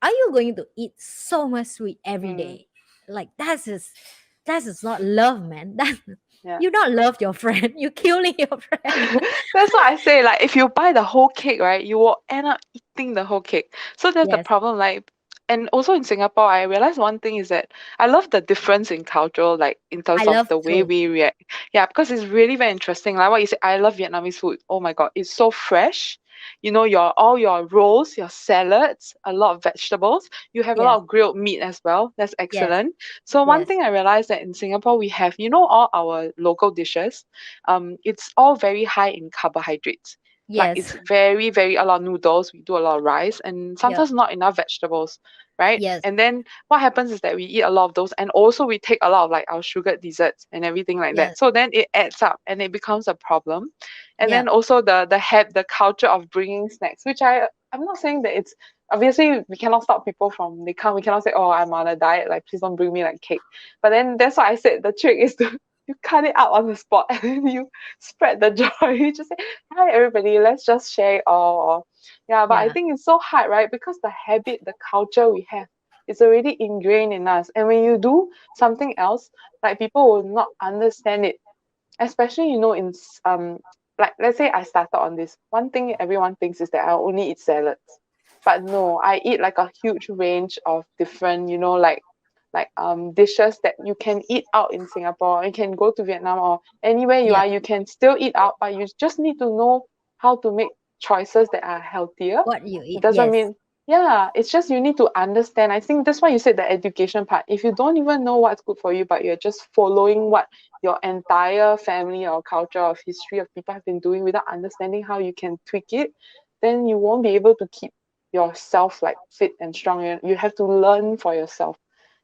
are you going to eat so much sweet every Mm. day? Like that is not love, man. That Yeah. You not love your friend, you killing your friend. That's what I say. Like, if you buy the whole cake, right, you will end up eating the whole cake. So that's the Yes, problem. Like, and also in Singapore, I realized one thing is that I love the difference in cultural, like in I terms of love the way too. we react. Yeah, because it's really very interesting. Like what you said, I love Vietnamese food. Oh my God, it's so fresh. You know, your all your rolls, your salads, a lot of vegetables. You have a lot Yes, of grilled meat as well. That's yes, excellent. So one yes, thing I realized that in Singapore we have, you know, all our local dishes, it's all very high in carbohydrates. Like yes, it's very, very a lot of noodles. We do a lot of rice and yeah, sometimes not enough vegetables, right? yes, And then what happens is that we eat a lot of those, and also we take a lot of like our sugared desserts and everything like yes, that. So then it adds up and it becomes a problem. And yeah, then also the culture of bringing snacks, which I'm not saying that it's obviously we cannot stop people from they come. We cannot say, oh, I'm on a diet, like please don't bring me like cake. But then that's why I said the trick is to you cut it out on the spot and then you spread the joy. You just say, hi everybody, let's just share it all. Yeah, but I yeah, think it's so hard, right? Because the habit, the culture we have, it's already ingrained in us. And when you do something else, like people will not understand it. Especially, you know, like let's say I started on this. One thing everyone thinks is that I only eat salads. But no, I eat like a huge range of different, you know, like dishes that you can eat out in Singapore. You can go to Vietnam or anywhere you yeah. are, you can still eat out, but you just need to know how to make choices that are healthier. What you It eat? doesn't Yes, mean, yeah, it's just you need to understand. I think that's why you said the education part. If you don't even know what's good for you, but you're just following what your entire family or culture of history of people have been doing without understanding how you can tweak it, then you won't be able to keep yourself like fit and strong. You have to learn for yourself.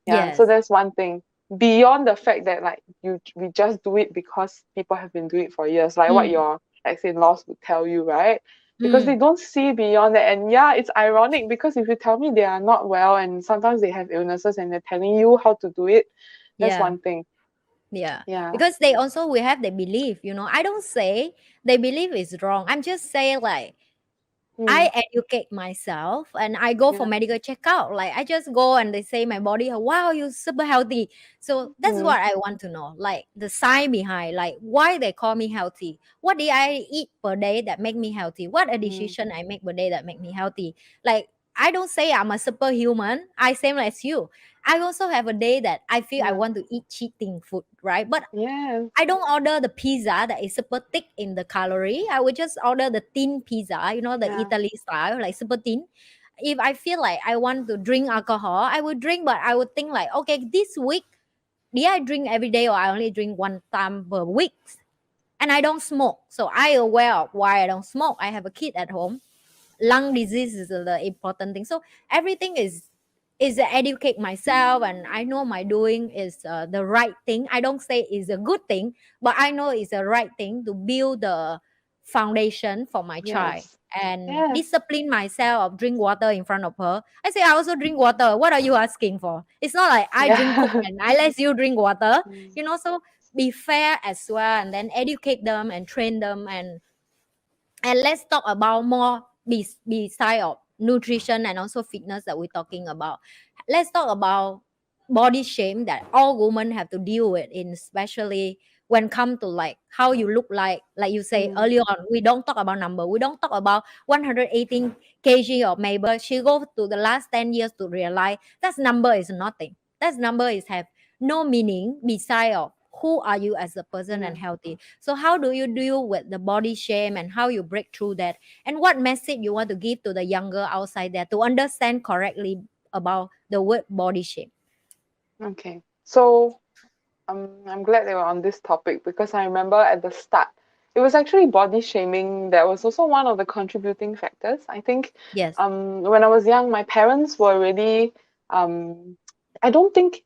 Yeah, so yes, that's one thing. Beyond the fact that like we just do it because people have been doing it for years, like what mm, your ex-in-laws would tell you, right? Because they mm, don't see beyond that. And yeah, it's ironic because if you tell me they are not well and sometimes they have illnesses and they're telling you how to do it, that's yeah. one thing. Yeah, Yeah. because they also will have their belief. I don't say they believe is wrong. I'm just saying like Mm, I educate myself and I go for yeah. medical checkout. Like I just go and they say my body, wow, you're super healthy. So that's Mm, what I want to know. Like the sign behind, like why they call me healthy. What did I eat per day that make me healthy? What a mm, decision I make per day that make me healthy? Like I don't say I'm a superhuman. I same as you. I also have a day that I feel I yeah. want to eat cheating food, right? But Yeah. I don't order the pizza that is super thick in the calorie. I would just order the thin pizza, the Yeah. Italy style, like super thin. If I feel like I want to drink alcohol, I would drink, but I would think like, okay, this week, did I drink every day or I only drink one time per week? And I don't smoke. So I aware of why I don't smoke. I have a kid at home. Lung disease is the important thing. So everything is educate myself, and I know my doing is the right thing. I don't say it's a good thing, but I know it's the right thing to build the foundation for my child Yes. and Yes. discipline myself of drink water in front of her. I say I also drink water. What are you asking for? It's not like I drink coke Yeah. and I let you drink water. Mm, So be fair as well, and then educate them and train them, and let's talk about more beside of nutrition and also fitness that we're talking about. Let's talk about body shame that all women have to deal with, in especially when come to like how you look like you say mm, earlier on. We don't talk about number. We don't talk about 118 kg of Mabel. She go to the last 10 years to realize that number is nothing. That number is have no meaning beside of who are you as a person yeah. and healthy. So how do you deal with the body shame and how you break through that? And what message you want to give to the younger outside there to understand correctly about the word body shame? Okay. So I'm glad they were on this topic because I remember at the start, it was actually body shaming that was also one of the contributing factors. I think Yes. when I was young, my parents were really I don't think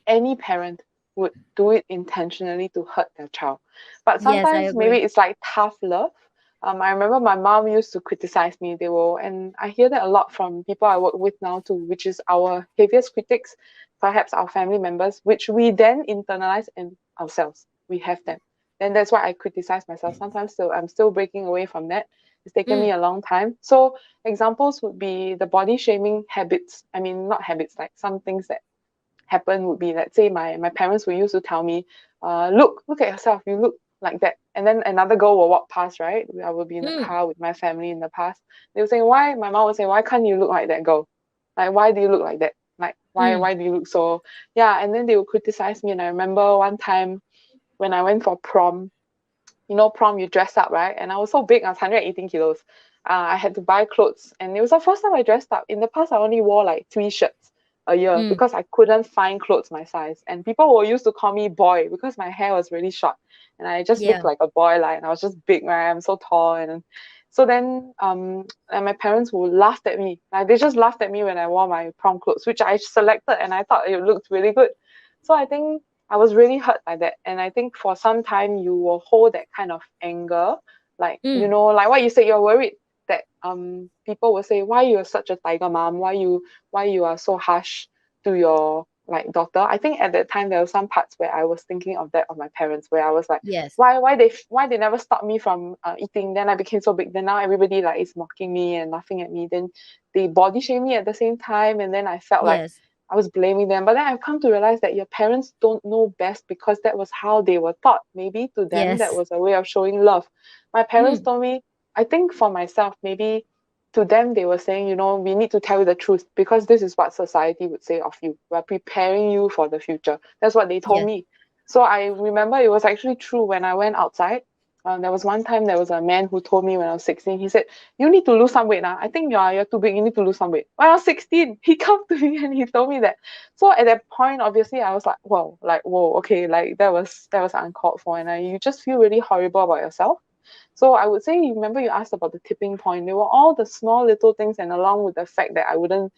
any parent would do it intentionally to hurt their child. But Yes, I sometimes maybe agree. it's like tough love. I remember my mom used to criticize me. And I hear that a lot from people I work with now too, which is our heaviest critics, perhaps our family members, which we then internalize in ourselves. We have them. Then that's why I criticize myself sometimes. So I'm still breaking away from that. It's taken me Mm, a long time. So examples would be the body shaming habits. I mean, not habits, like some things that happen would be, let's say my parents would used to tell me, look at yourself, you look like that. And then another girl will walk past, right? I will be in the Mm. car with my family in the past. They would say, why? My mom would say, why can't you look like that girl? Like, why do you look like that? Like, Mm. why do you look so? Yeah, and then they would criticize me. And I remember one time when I went for prom, prom, you dress up, right? And I was so big, I was 118 kilos. I had to buy clothes, and it was the first time I dressed up. In the past, I only wore like 3 shirts a year Mm. because I couldn't find clothes my size. And people were used to call me boy because my hair was really short, and I just Yeah. looked like a boy, like, and I was just big, right? I'm so tall, and so then and my parents would laugh at me. Like, they just laughed at me when I wore my prom clothes, which I selected, and I thought it looked really good. So I think I was really hurt by that. And I think for some time you will hold that kind of anger. Like, Mm. like what you said, you're worried that people will say, why you're such a tiger mom, why you are so harsh to your like daughter. I think at that time there were some parts where I was thinking of that of my parents, where I was like, Yes. why they never stop me from eating. Then I became so big, then now everybody like is mocking me and laughing at me, then they body shame me at the same time, and then I felt like Yes. I was blaming them. But then I've come to realize that your parents don't know best because that was how they were taught. Maybe to them, that Yes. was a way of showing love. My parents Mm. told me, I think for myself, maybe to them, they were saying, we need to tell you the truth because this is what society would say of you. We're preparing you for the future. That's what they told Yes. me. So I remember it was actually true when I went outside. There was one time there was a man who told me when I was 16, he said, you need to lose some weight now. I think you're too big, you need to lose some weight. When I was 16, he came to me and he told me that. So at that point, obviously I was like, whoa, okay, like that was uncalled for, and you just feel really horrible about yourself. So I would say, remember you asked about the tipping point. They were all the small little things, and along with the fact that I wouldn't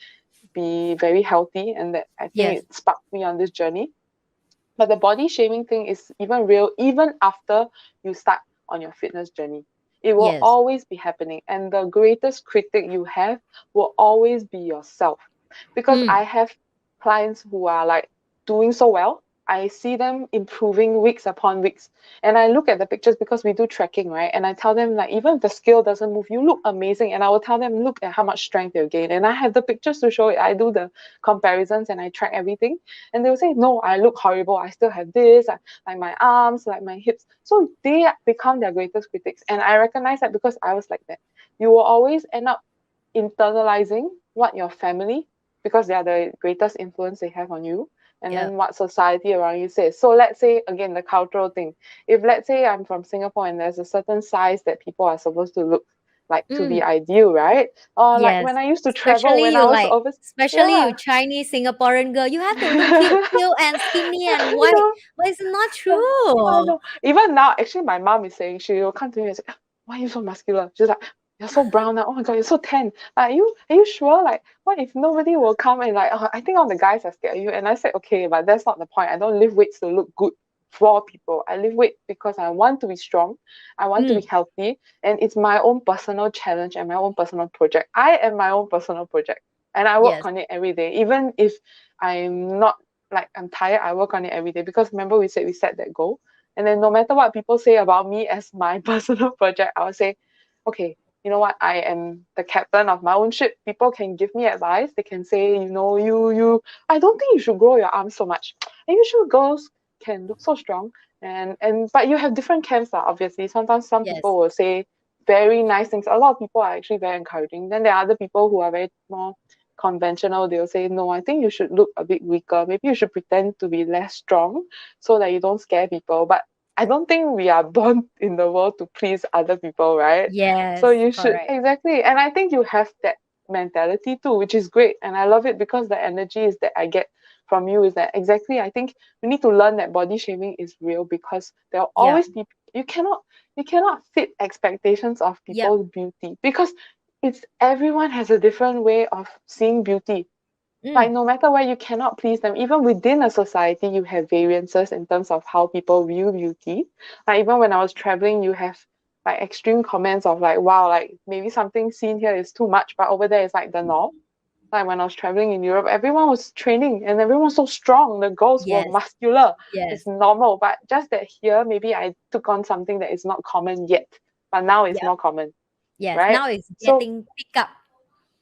be very healthy, and that I think Yes. it sparked me on this journey. But the body shaming thing is even real, even after you start on your fitness journey. It will Yes. always be happening. And the greatest critic you have will always be yourself. Because Mm. I have clients who are like doing so well. I see them improving weeks upon weeks. And I look at the pictures because we do tracking, right? And I tell them, like, even if the scale doesn't move, you look amazing. And I will tell them, look at how much strength you gain. And I have the pictures to show it. I do the comparisons and I track everything. And they'll say, no, I look horrible. I still have this, like my arms, like my hips. So they become their greatest critics. And I recognize that because I was like that. You will always end up internalizing what your family, because they are the greatest influence they have on you, and Yeah. then what society around you says. So let's say, again, the cultural thing. If let's say I'm from Singapore and there's a certain size that people are supposed to look like to be Mm. ideal, right? Or like Yes. when I used to travel, Especially when I you was like, over, especially you yeah. Chinese Singaporean girl, you have to look cute, cute and skinny and I white. know. But it's not I true. know. Even now, actually, my mom is saying, she will come to me and say, why are you so muscular? She's like, you're so brown now. Oh my God, you're so tan. Are you sure? Like, what if nobody will come and like, oh, I think all the guys are scared of you. And I said, okay, but that's not the point. I don't lift weights to look good for people. I lift weight because I want to be strong. I want to be Mm. healthy. And it's my own personal challenge and my own personal project. I am my own personal project. And I work Yes. on it every day. Even if I'm not like I'm tired, I work on it every day because remember we said we set that goal. And then no matter what people say about me as my personal project, I would say, okay, you know what? I am the captain of my own ship. People can give me advice. They can say, I don't think you should grow your arms so much. Are you sure girls can look so strong? And but you have different camps, obviously. Sometimes some Yes. people will say very nice things. A lot of people are actually very encouraging. Then there are other people who are very more conventional. They'll say, no, I think you should look a bit weaker. Maybe you should pretend to be less strong so that you don't scare people. But I don't think we are born in the world to please other people, right? So Yes. you should, Correct. exactly. And I think you have that mentality too, which is great. And I love it because the energy is that I get from you is that exactly. I think we need to learn that body shaming is real because there'll Yeah. always be, you cannot fit expectations of Yep. people's beauty because it's everyone has a different way of seeing beauty. Like Mm. no matter where, you cannot please them. Even within a society, you have variances in terms of how people view beauty. Like even when I was traveling, you have like extreme comments of like, wow, like maybe something seen here is too much, but over there is like the norm. Like when I was traveling in Europe, everyone was training and everyone was so strong. The girls were Yes. muscular. It's Yes. normal. But just that here, maybe I took on something that is not common yet, but now it's Yep. more common, Yes. right? Now it's So getting pick up.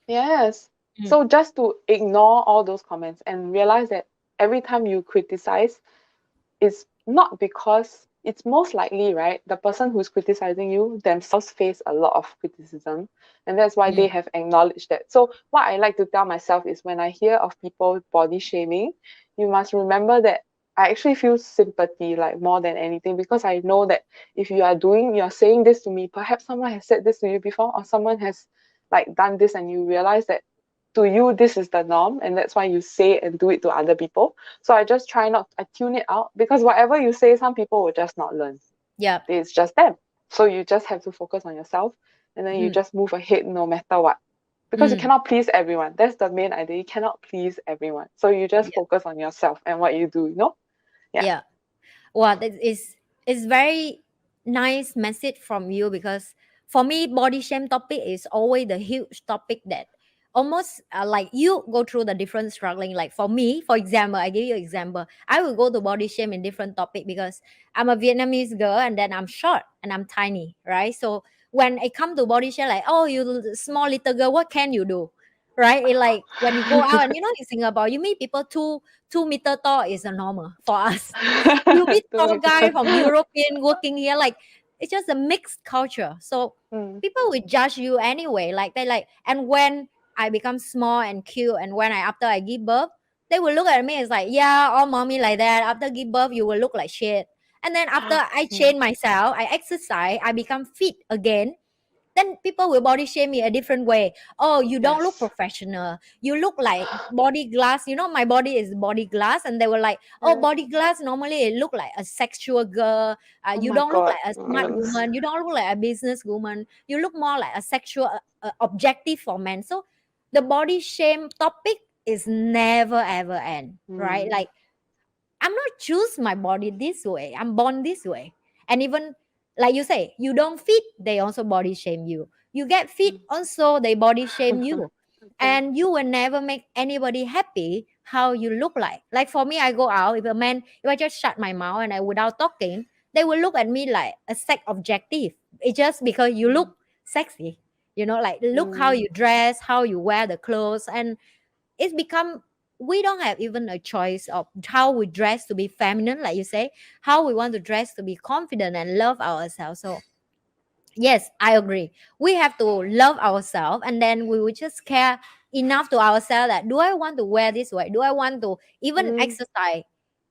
yes. Mm. So just to ignore all those comments and realize that every time you criticize, it's not because it's most likely, right? The person who's criticizing you themselves face a lot of criticism, and that's why they Mm. have acknowledged that. So, what I like to tell myself is when I hear of people body shaming, you must remember that I actually feel sympathy like more than anything, because I know that if you're saying this to me, perhaps someone has said this to you before, or someone has like done this, and you realize that to you this is the norm, and that's why you say and do it to other people. So I just try not, I tune it out, because whatever you say, some people will just not learn. Yep. It's just them. So you just have to focus on yourself, and then you Mm. just move ahead no matter what. Because you Mm. cannot please everyone. That's the main idea. You cannot please everyone. So you just Yeah. focus on yourself and what you do, you know? Yeah. Yeah. Well, that is very nice message from you, because for me body shame topic is always the huge topic that almost like you go through the different struggling. Like for me, for example, I give you example, I will go to body shame in different topic because I'm a Vietnamese girl and then I'm short and I'm tiny, right? So when it come to body shame, like, oh, you small little girl, what can you do, right? It like when you go out and in Singapore you meet people 2 meter tall is a normal for us. You meet To tall make guy from European working here, like it's just a mixed culture. So mm, people will judge you anyway. Like they like, and when I become small and cute, and when I after I give birth, they will look at me as like, yeah, all mommy like that. After give birth, you will look like shit. And then after I mm, change myself, I exercise, I become fit again, then people will body shame me a different way. Oh, you don't look yes. professional. You look like body glass. My body is body glass. And they were like, oh, Yeah. body glass, normally it look like a sexual girl. Oh You my don't look God. like a Oh my smart goodness. woman. You don't look like a business woman. You look more like a sexual objective for men. So the body shame topic is never ever end, right? Mm, Like I'm not choose my body this way. I'm born this way. And even like you say, you don't fit, they also body shame you. You get fit, mm. also they body shame you. Okay. And you will never make anybody happy how you look like. Like for me, I go out, if I just shut my mouth and I without talking, they will look at me like a sex objective. It's just because you Mm, look sexy. Like look how mm, you dress, how you wear the clothes, and it's become we don't have even a choice of how we dress to be feminine, like you say, how we want to dress to be confident and love ourselves. So yes, I agree. We have to love ourselves, and then we will just care enough to ourselves that do I want to wear this way? Do I want to even mm, exercise,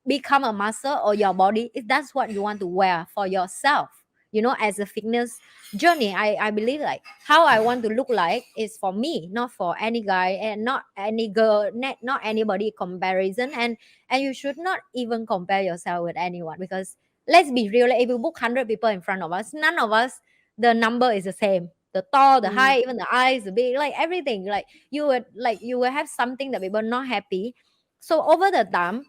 become a muscle or your body? If that's what you want to wear for yourself, as a fitness journey, I believe like how I want to look like is for me, not for any guy and not any girl, not anybody comparison. And you should not even compare yourself with anyone, because let's be real, like, if you book 100 people in front of us, none of us the number is the same. The tall, the mm, high, even the eyes, the big, like everything. Like you will have something that people not happy. So over the time,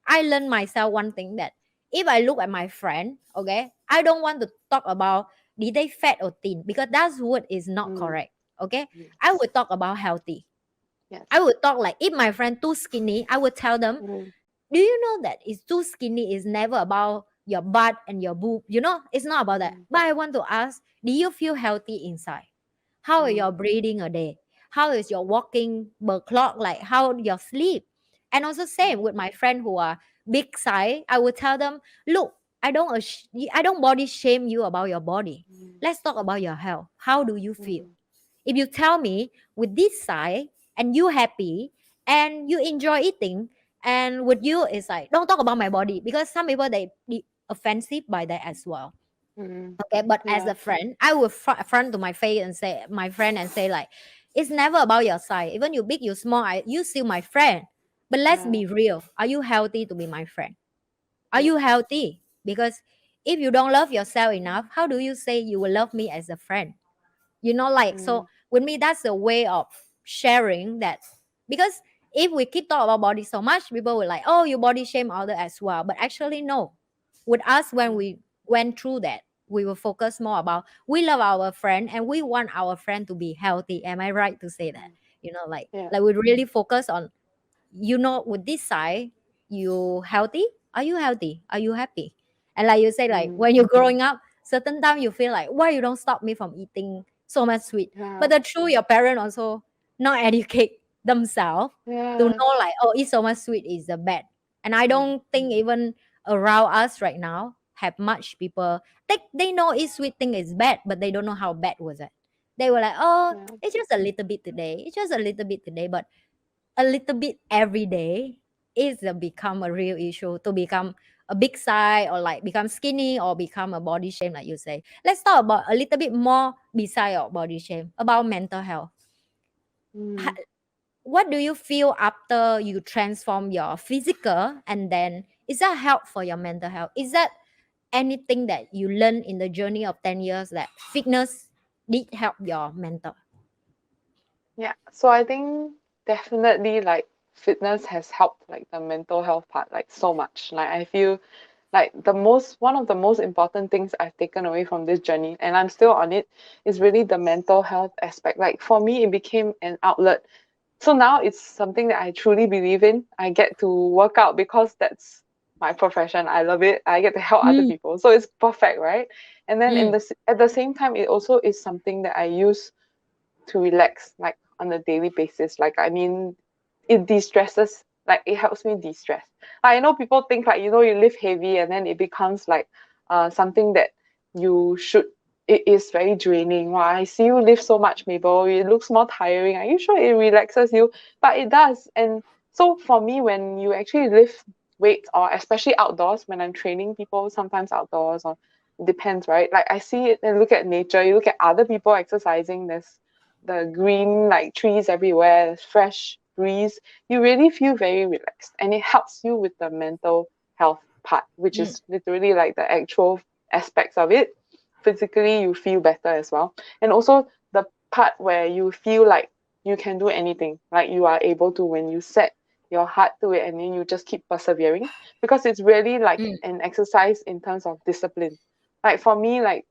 I learned myself one thing, that if I look at my friend, okay, I don't want to talk about did they fat or thin, because that's what is not mm. correct. Okay. I Yes. would talk about healthy. I Yes. would talk like if my friend too skinny, I would tell them, Mm, do you know that it's too skinny is never about your butt and your boob? It's not about that. mm, But I want to ask, do you feel healthy inside? How are mm, your breathing a day? How is your walking per clock? Like how your sleep? And also same mm, with my friend who are big size. I would tell them, look, I don't body shame you about your body. mm, Let's talk about your health. How do you feel? mm, If you tell me with this side and you happy and you enjoy eating, and with you it's like don't talk about my body, because some people they be offensive by that as well. mm. Okay, but as a Yeah. friend, I will front to my face and say my friend and say like, it's never about your size. Even you big, you small, you still my friend. But let's Yeah. be real. Are you healthy to be my friend? Are Yes. you healthy? Because if you don't love yourself enough, how do you say you will love me as a friend? Like, Mm, so with me that's a way of sharing that. Because if we keep talking about body so much, people will like, oh, you body shame other as well. But actually no, with us, when mm, we went through that, we will focus more about we love our friend and we want our friend to be healthy. Am I right to say that? mm. Like Yeah. like we really focus on, with this side, you healthy, are you healthy, are you happy? And like you say, like Mm, when you're growing up, certain time you feel like, why you don't stop me from eating so much sweet? But yeah. the true, your parent also not educate themselves to Yeah. know like, oh, eat so much sweet is the bad. And I don't think even around us right now have much people, they know it's sweet thing is bad, but they don't know how bad was it. They were like, oh, Yeah. it's just a little bit today, it's just a little bit today, but a little bit every day is a become a real issue to become a big size or like become skinny or become a body shame, like you say. Let's talk about a little bit more beside your body shame, about mental health. Mm. What do you feel after you transform your physical, and then is that help for your mental health? Is that anything that you learn in the journey of 10 years that fitness did help your mental? Yeah. So I think definitely like fitness has helped like the mental health part like so much. Like I feel like one of the most important things I've taken away from this journey, and I'm still on it, is really the mental health aspect. Like for me, it became an outlet. So now it's something that I truly believe in. I get to work out because that's my profession. I love it. I get to help other Mm, people. So it's perfect, right? And then mm, at the same time, it also is something that I use to relax like on a daily basis. Like I mean, it de-stresses, like it helps me de-stress. I know people think like, you lift heavy and then it becomes like something that you should it is very draining. Wow, I see you lift so much, Mabel. It looks more tiring. Are you sure it relaxes you? But it does. And so for me, when you actually lift weights, or especially outdoors, when I'm training people, sometimes outdoors, or it depends, right? Like I see it and look at nature, you look at other people exercising, there's the green like trees everywhere, there's fresh breeze, you really feel very relaxed, and it helps you with the mental health part, which mm, is literally like the actual aspects of it. Physically you feel better as well, and also the part where you feel like you can do anything, like you are able to, when you set your heart to it and then you just keep persevering, because it's really like mm. an exercise in terms of discipline. Like for me, like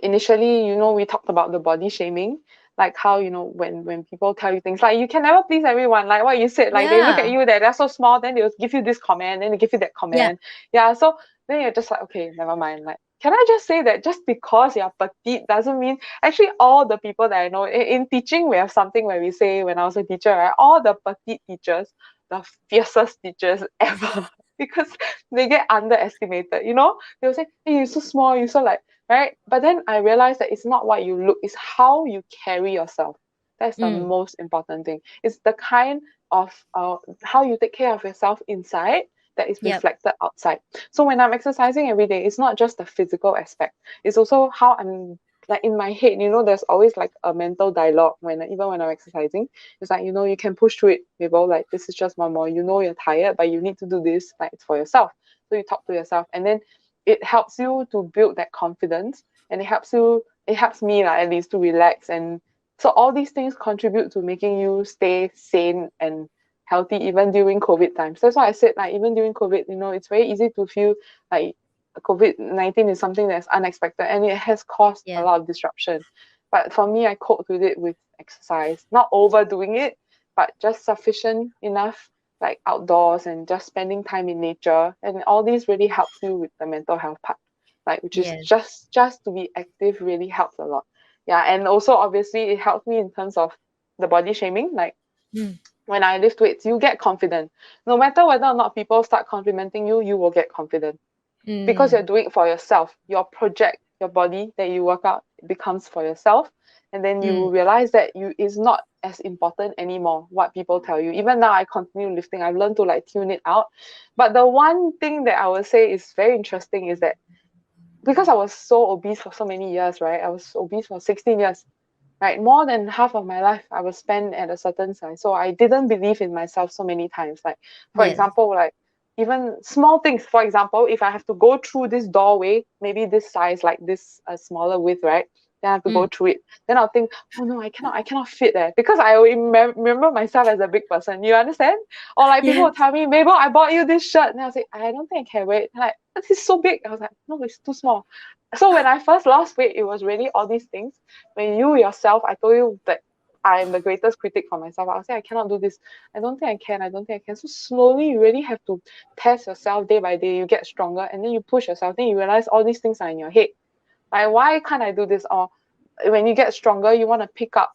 initially, we talked about the body shaming, like how, when people tell you things like you can never please everyone, like what you said, like they look at Yeah, you that they're so small, then they'll give you this comment, then they give you that yeah, comment. Yeah, so then you're just like, okay, never mind. Like, can I just say that just because you're petite doesn't mean, actually all the people that I know in teaching, we have something where we say, when I was a teacher, right, all the petite teachers, the fiercest teachers ever, because they get underestimated, they'll say, hey, you're so small, you're so like, right? But then I realized that it's not what you look, it's how you carry yourself. That's the mm, most important thing. It's the kind of how you take care of yourself inside that is yep, reflected outside. So when I'm exercising every day, it's not just the physical aspect. It's also how I'm like in my head, there's always like a mental dialogue even when I'm exercising. It's like, you can push through it, Mabel, like this is just one more. You're tired, but you need to do this, like it's for yourself. So you talk to yourself, and then it helps you to build that confidence, and it helps me like, at least to relax. And so all these things contribute to making you stay sane and healthy even during COVID times. That's why I said, like, even during COVID, it's very easy to feel like COVID-19 is something that's unexpected and it has caused a yeah, lot of disruption. But for me, I coped with it with exercise, not overdoing it, but just sufficient enough, like outdoors and just spending time in nature, and all these really helps you with the mental health part, like, which is yes, just to be active really helps a lot. Yeah, and also obviously it helps me in terms of the body shaming. Like mm, when I lift weights, you get confident. No matter whether or not people start complimenting you, you will get confident because you're mm, doing it for yourself. Your project, your body that you work out becomes for yourself. And then you mm, realize that you is not as important anymore what people tell you. Even now I continue lifting. I've learned to like tune it out. But the one thing that I would say is very interesting is that because I was so obese for so many years, right? I was obese for 16 years. Right, more than half of my life I was spent at a certain size. So I didn't believe in myself so many times. Like, for yes, example, like even small things. For example, if I have to go through this doorway, maybe this size, like this smaller width, right? Then I have to go mm, through it. Then I'll think, oh no, I cannot fit there because I remember myself as a big person. You understand? Or like people will yes, tell me, Mabel, I bought you this shirt, and I'll say, I don't think I can wear it. And like, this is so big. I was like, no, it's too small. So when I first lost weight, it was really all these things. When you yourself, I told you that I'm the greatest critic for myself. I'll say I cannot do this. I don't think I can. I don't think I can. So slowly, you really have to test yourself day by day. You get stronger, and then you push yourself. Then you realize all these things are in your head. Like, why can't I do this? Or when you get stronger, you want to pick up.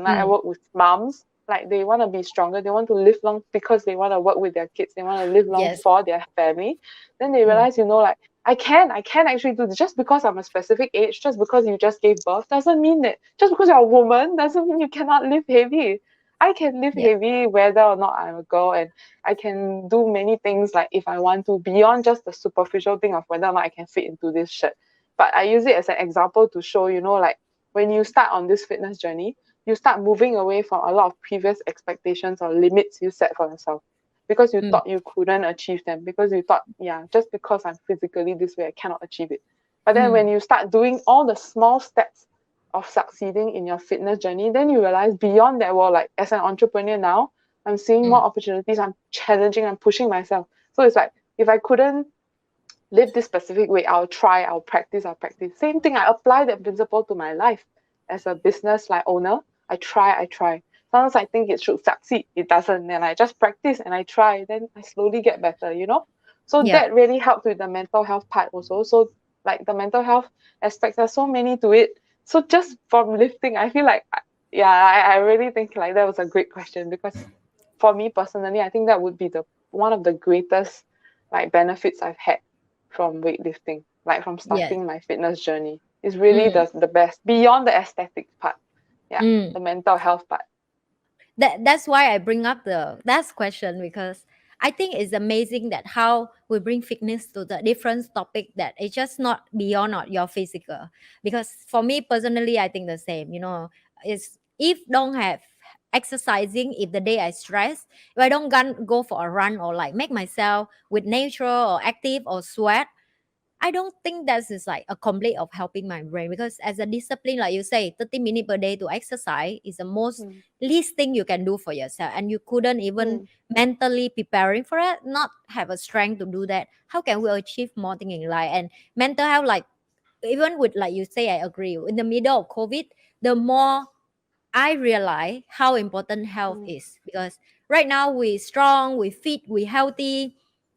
Like I mm, work with moms. like they want to be stronger, they want to live long because they want to work with their kids, they want to live long Yes. for their family, then they Mm. realize, like, I can actually do this. Just because I'm a specific age, just because you just gave birth, doesn't mean that, just because you're a woman, doesn't mean you cannot live heavy. I can live Yeah. heavy whether or not I'm a girl, and I can do many things, like if I want to, beyond just the superficial thing of whether or not I can fit into this shirt. But I use it as an example to show, like when you start on this fitness journey, you start moving away from a lot of previous expectations or limits you set for yourself, because you Mm. thought you couldn't achieve them, because you thought, yeah, just because I'm physically this way, I cannot achieve it. But then when Mm. you start doing all the small steps of succeeding in your fitness journey, then you realize beyond that, well, like as an entrepreneur now, I'm seeing more Mm. opportunities, I'm challenging, I'm pushing myself. So it's like, if I couldn't live this specific way, I'll practice, Same thing, I apply that principle to my life as a business like owner. I try. Sometimes I think it should succeed, it doesn't, then I just practice and I try, then I slowly get better. So Yeah. that really helped with the mental health part also. So like the mental health aspects, there's so many to it. So just from lifting, I feel like, yeah, I really think like that was a great question, because for me personally, I think that would be the one of the greatest like benefits I've had from weightlifting, like from Yes. starting my fitness journey. Is really Mm. the best beyond the aesthetic part. Yeah, Mm. the mental health part. That's why I bring up the last question, because I think it's amazing that how we bring fitness to the different topic, that it's just not beyond or your physical. Because for me personally, I think the same. Is if don't have exercising, if the day I stress, if I don't go for a run or like make myself with nature or active or sweat, I don't think that is like a complete of helping my brain, because as a discipline, like you say, 30 minutes per day to exercise is the most Mm, least thing you can do for yourself. And you couldn't even mm, mentally preparing for it, not have a strength to do that. How can we achieve more things in life? And mental health, like even with like you say, I agree. In the middle of COVID, the more I realize how important health mm, is, because right now we strong, we fit, we healthy.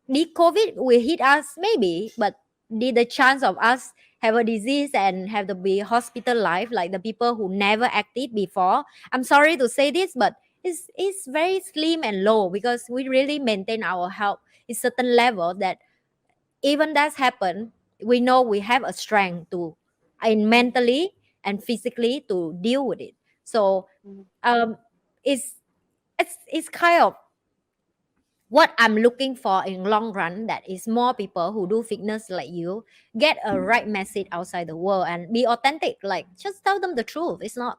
Did COVID will hit us maybe, but did the chance of us have a disease and have to be hospitalized like the people who never acted before? I'm sorry to say this, but it's very slim and low, because we really maintain our health at certain level, that even that's happened, we know we have a strength to in mm, mentally and physically to deal with it. So mm, um it's it's kind of what I'm looking for in long run, that is more people who do fitness like you get a right message outside the world and be authentic, like just tell them the truth. It's not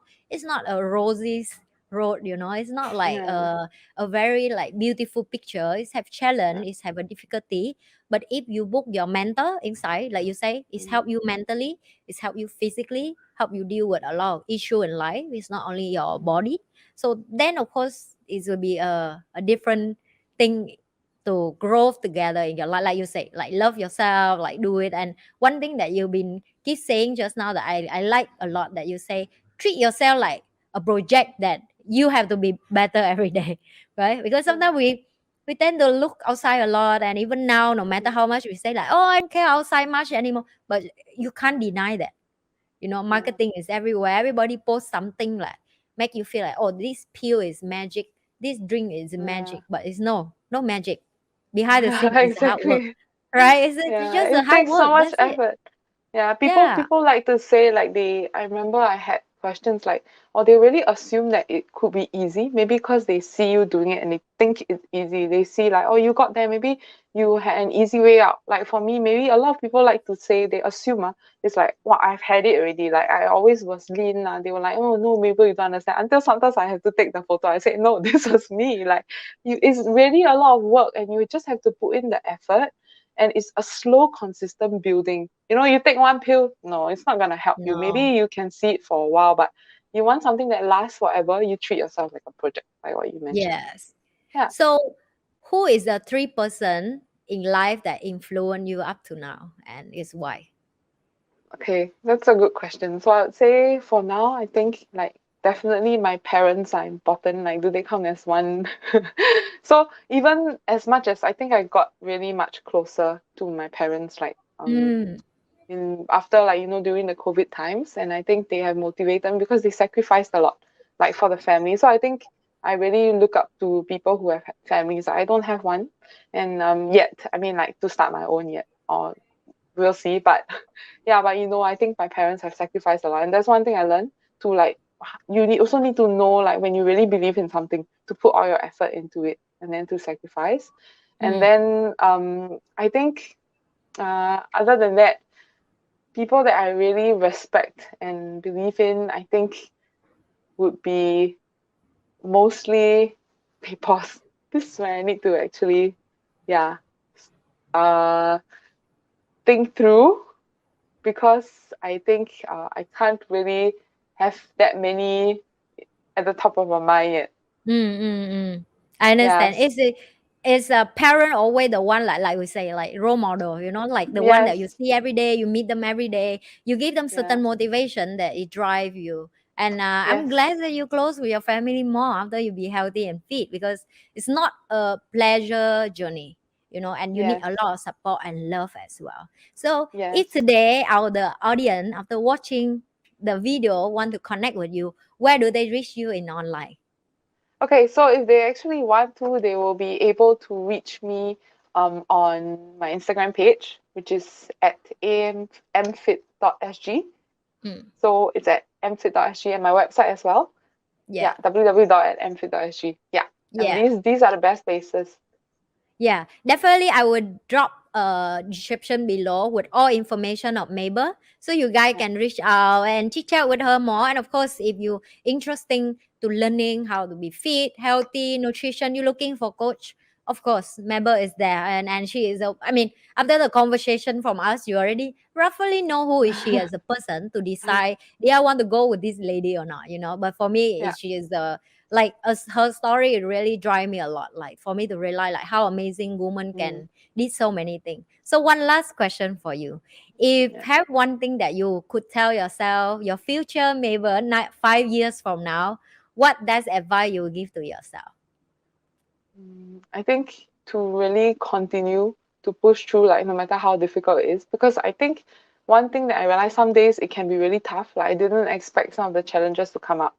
a rosy road, it's not like yeah. a very like beautiful picture. It's have Yeah. challenge, it's have a difficulty. But if you book your mentor inside, like you say, it's Mm, help you mentally, it's help you physically, help you deal with a lot of issue in life. It's not only your mm, body. So then of course it will be a different thing to grow together in your life, like you say, like love yourself, like do it. And one thing that you've been keep saying just now that I like a lot, that you say treat yourself like a project, that you have to be better every day, right? Because mm, sometimes we tend to look outside a lot, and even now, no matter mm, how much we say like, oh, I don't care outside much anymore, but you can't deny that, yeah. marketing is everywhere. Everybody posts something like make you feel like, oh, this pill is magic, this drink is Yeah. magic, but it's no magic. Behind the scene is hard work, Exactly. right? It's Yeah, just the it hard takes so work. much That's it. effort. Yeah, people Yeah. people like to say like I remember I had questions like, or they really assume that it could be easy, maybe because they see you doing it and they think it's easy. They see like, oh, you got there, maybe you had an easy way out. Like for me, maybe a lot of people like to say, they assume it's like, well, I've had it already. Like I always was lean. They were like, oh no, maybe you don't understand. Until sometimes I have to take the photo. I say, no, this was me. Like it's really a lot of work, and you just have to put in the effort, and it's a slow, consistent building. You take one pill, no, it's not gonna help you. Maybe No. you can see it for a while, but you want something that lasts forever, you treat yourself like a project, like what you mentioned. Yes. Yeah. So who is the three person in life that influence you up to now, and is why? Okay, that's a good question. So I would say for now, I think like definitely my parents are important. Like, do they count as one? So even as much as I think I got really much closer to my parents, like Mm. in after like during the COVID times, and I think they have motivated me because they sacrificed a lot like for the family. So I think I really look up to people who have had families. I don't have one, and yet, I mean, like to start my own yet, or we'll see. But yeah, but I think my parents have sacrificed a lot, and that's one thing I learned to like. Also need to know like when you really believe in something to put all your effort into it, and then to sacrifice. And Mm. then I think other than that, people that I really respect and believe in, I think would be mostly pause. This is where I need to actually, yeah, uh, think through because I think I can't really have that many at the top of my mind yet. Mm, mm, mm. I understand. Yes, Is a parent always the one like we say like role model, like the one that you yes, see every day, you meet them every day, you give them certain yes, motivation that it drive you. And I'm yes, glad that you close with your family more after you be healthy and fit because it's not a pleasure journey, and you need yes, a lot of support and love as well. So if yes. today the audience after watching the video want to connect with you, where do they reach you in online? Okay, so if they actually want to, they will be able to reach me on my Instagram page, which is at amfit.sg. Mm. So it's at amfit.sg and my website as well. Yeah. Yeah, www.amfit.sg. Yeah, and Yeah. these are the best places. Yeah, definitely. I would drop a description below with all information of Mabel, so you guys Yeah. can reach out and chit chat with her more. And of course, if you interesting to learning how to be fit, healthy, nutrition, you looking for coach. Of course, Mabel is there, and she is. I mean, after the conversation from us, you already roughly know who is she as a person to decide. Do I want to go with this lady or not? But for me, Yeah. she is the like her story it really drive me a lot like for me to realize like how amazing woman Mm, can did so many things. So one last question for you, if yeah. have one thing that you could tell yourself your future maybe 5 years from now, what that's advice you would give to yourself? I think to really continue to push through, like no matter how difficult it is, because I think one thing that I realized some days it can be really tough. Like I didn't expect some of the challenges to come up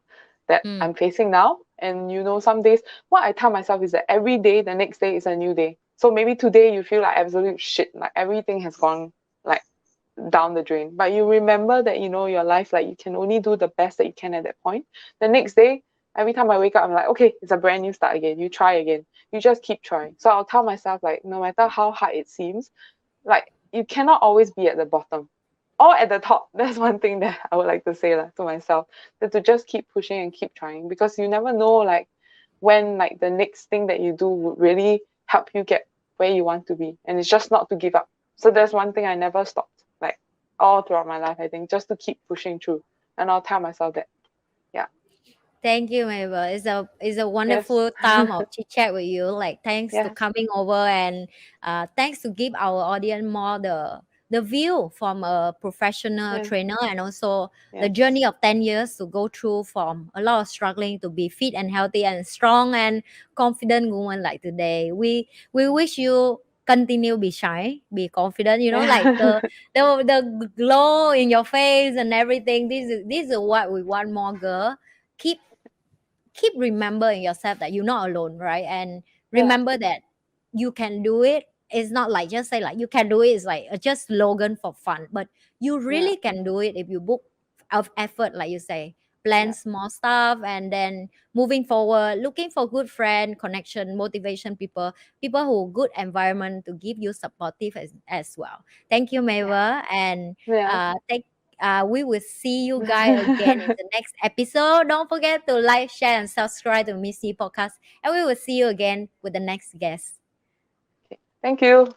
that Mm, I'm facing now. And some days what I tell myself is that every day, the next day is a new day. So maybe today you feel like absolute shit, like everything has gone like down the drain. But you remember that your life, like you can only do the best that you can at that point. The next day, every time I wake up, I'm like, okay, it's a brand new start again. You try again. You just keep trying. So I'll tell myself, like, no matter how hard it seems, like you cannot always be at the bottom or at the top. That's one thing that I would like to say to myself, that to just keep pushing and keep trying, because you never know like when like the next thing that you do would really help you get where you want to be. And it's just not to give up. So that's one thing I never stopped, like all throughout my life, I think, just to keep pushing through. And I'll tell myself that. Yeah. thank you, Mabel. It's a Yes. wonderful time of chit chat with you. Like, thanks to Yes. coming over and thanks to give our audience more the view from a professional Yes. trainer and also the Yes. journey of 10 years to go through from a lot of struggling to be fit and healthy and strong and confident woman like today. We wish you continue be shy, be confident. Like the glow in your face and everything. This is what we want more girl. Keep keep remembering yourself that you're not alone, right? And Yeah. remember that you can do it. It's not like just say like you can do it. It's like just slogan for fun, but you Yeah. really can do it if you book of effort, like you say, plan Yeah. small stuff, and then moving forward, looking for good friend, connection, motivation people who good environment to give you supportive as well. Thank you, Yeah. Mabel, and Yes. thank we will see you guys again in the next episode. Don't forget to like, share, and subscribe to Ms Nhi Podcast. And we will see you again with the next guest. Thank you.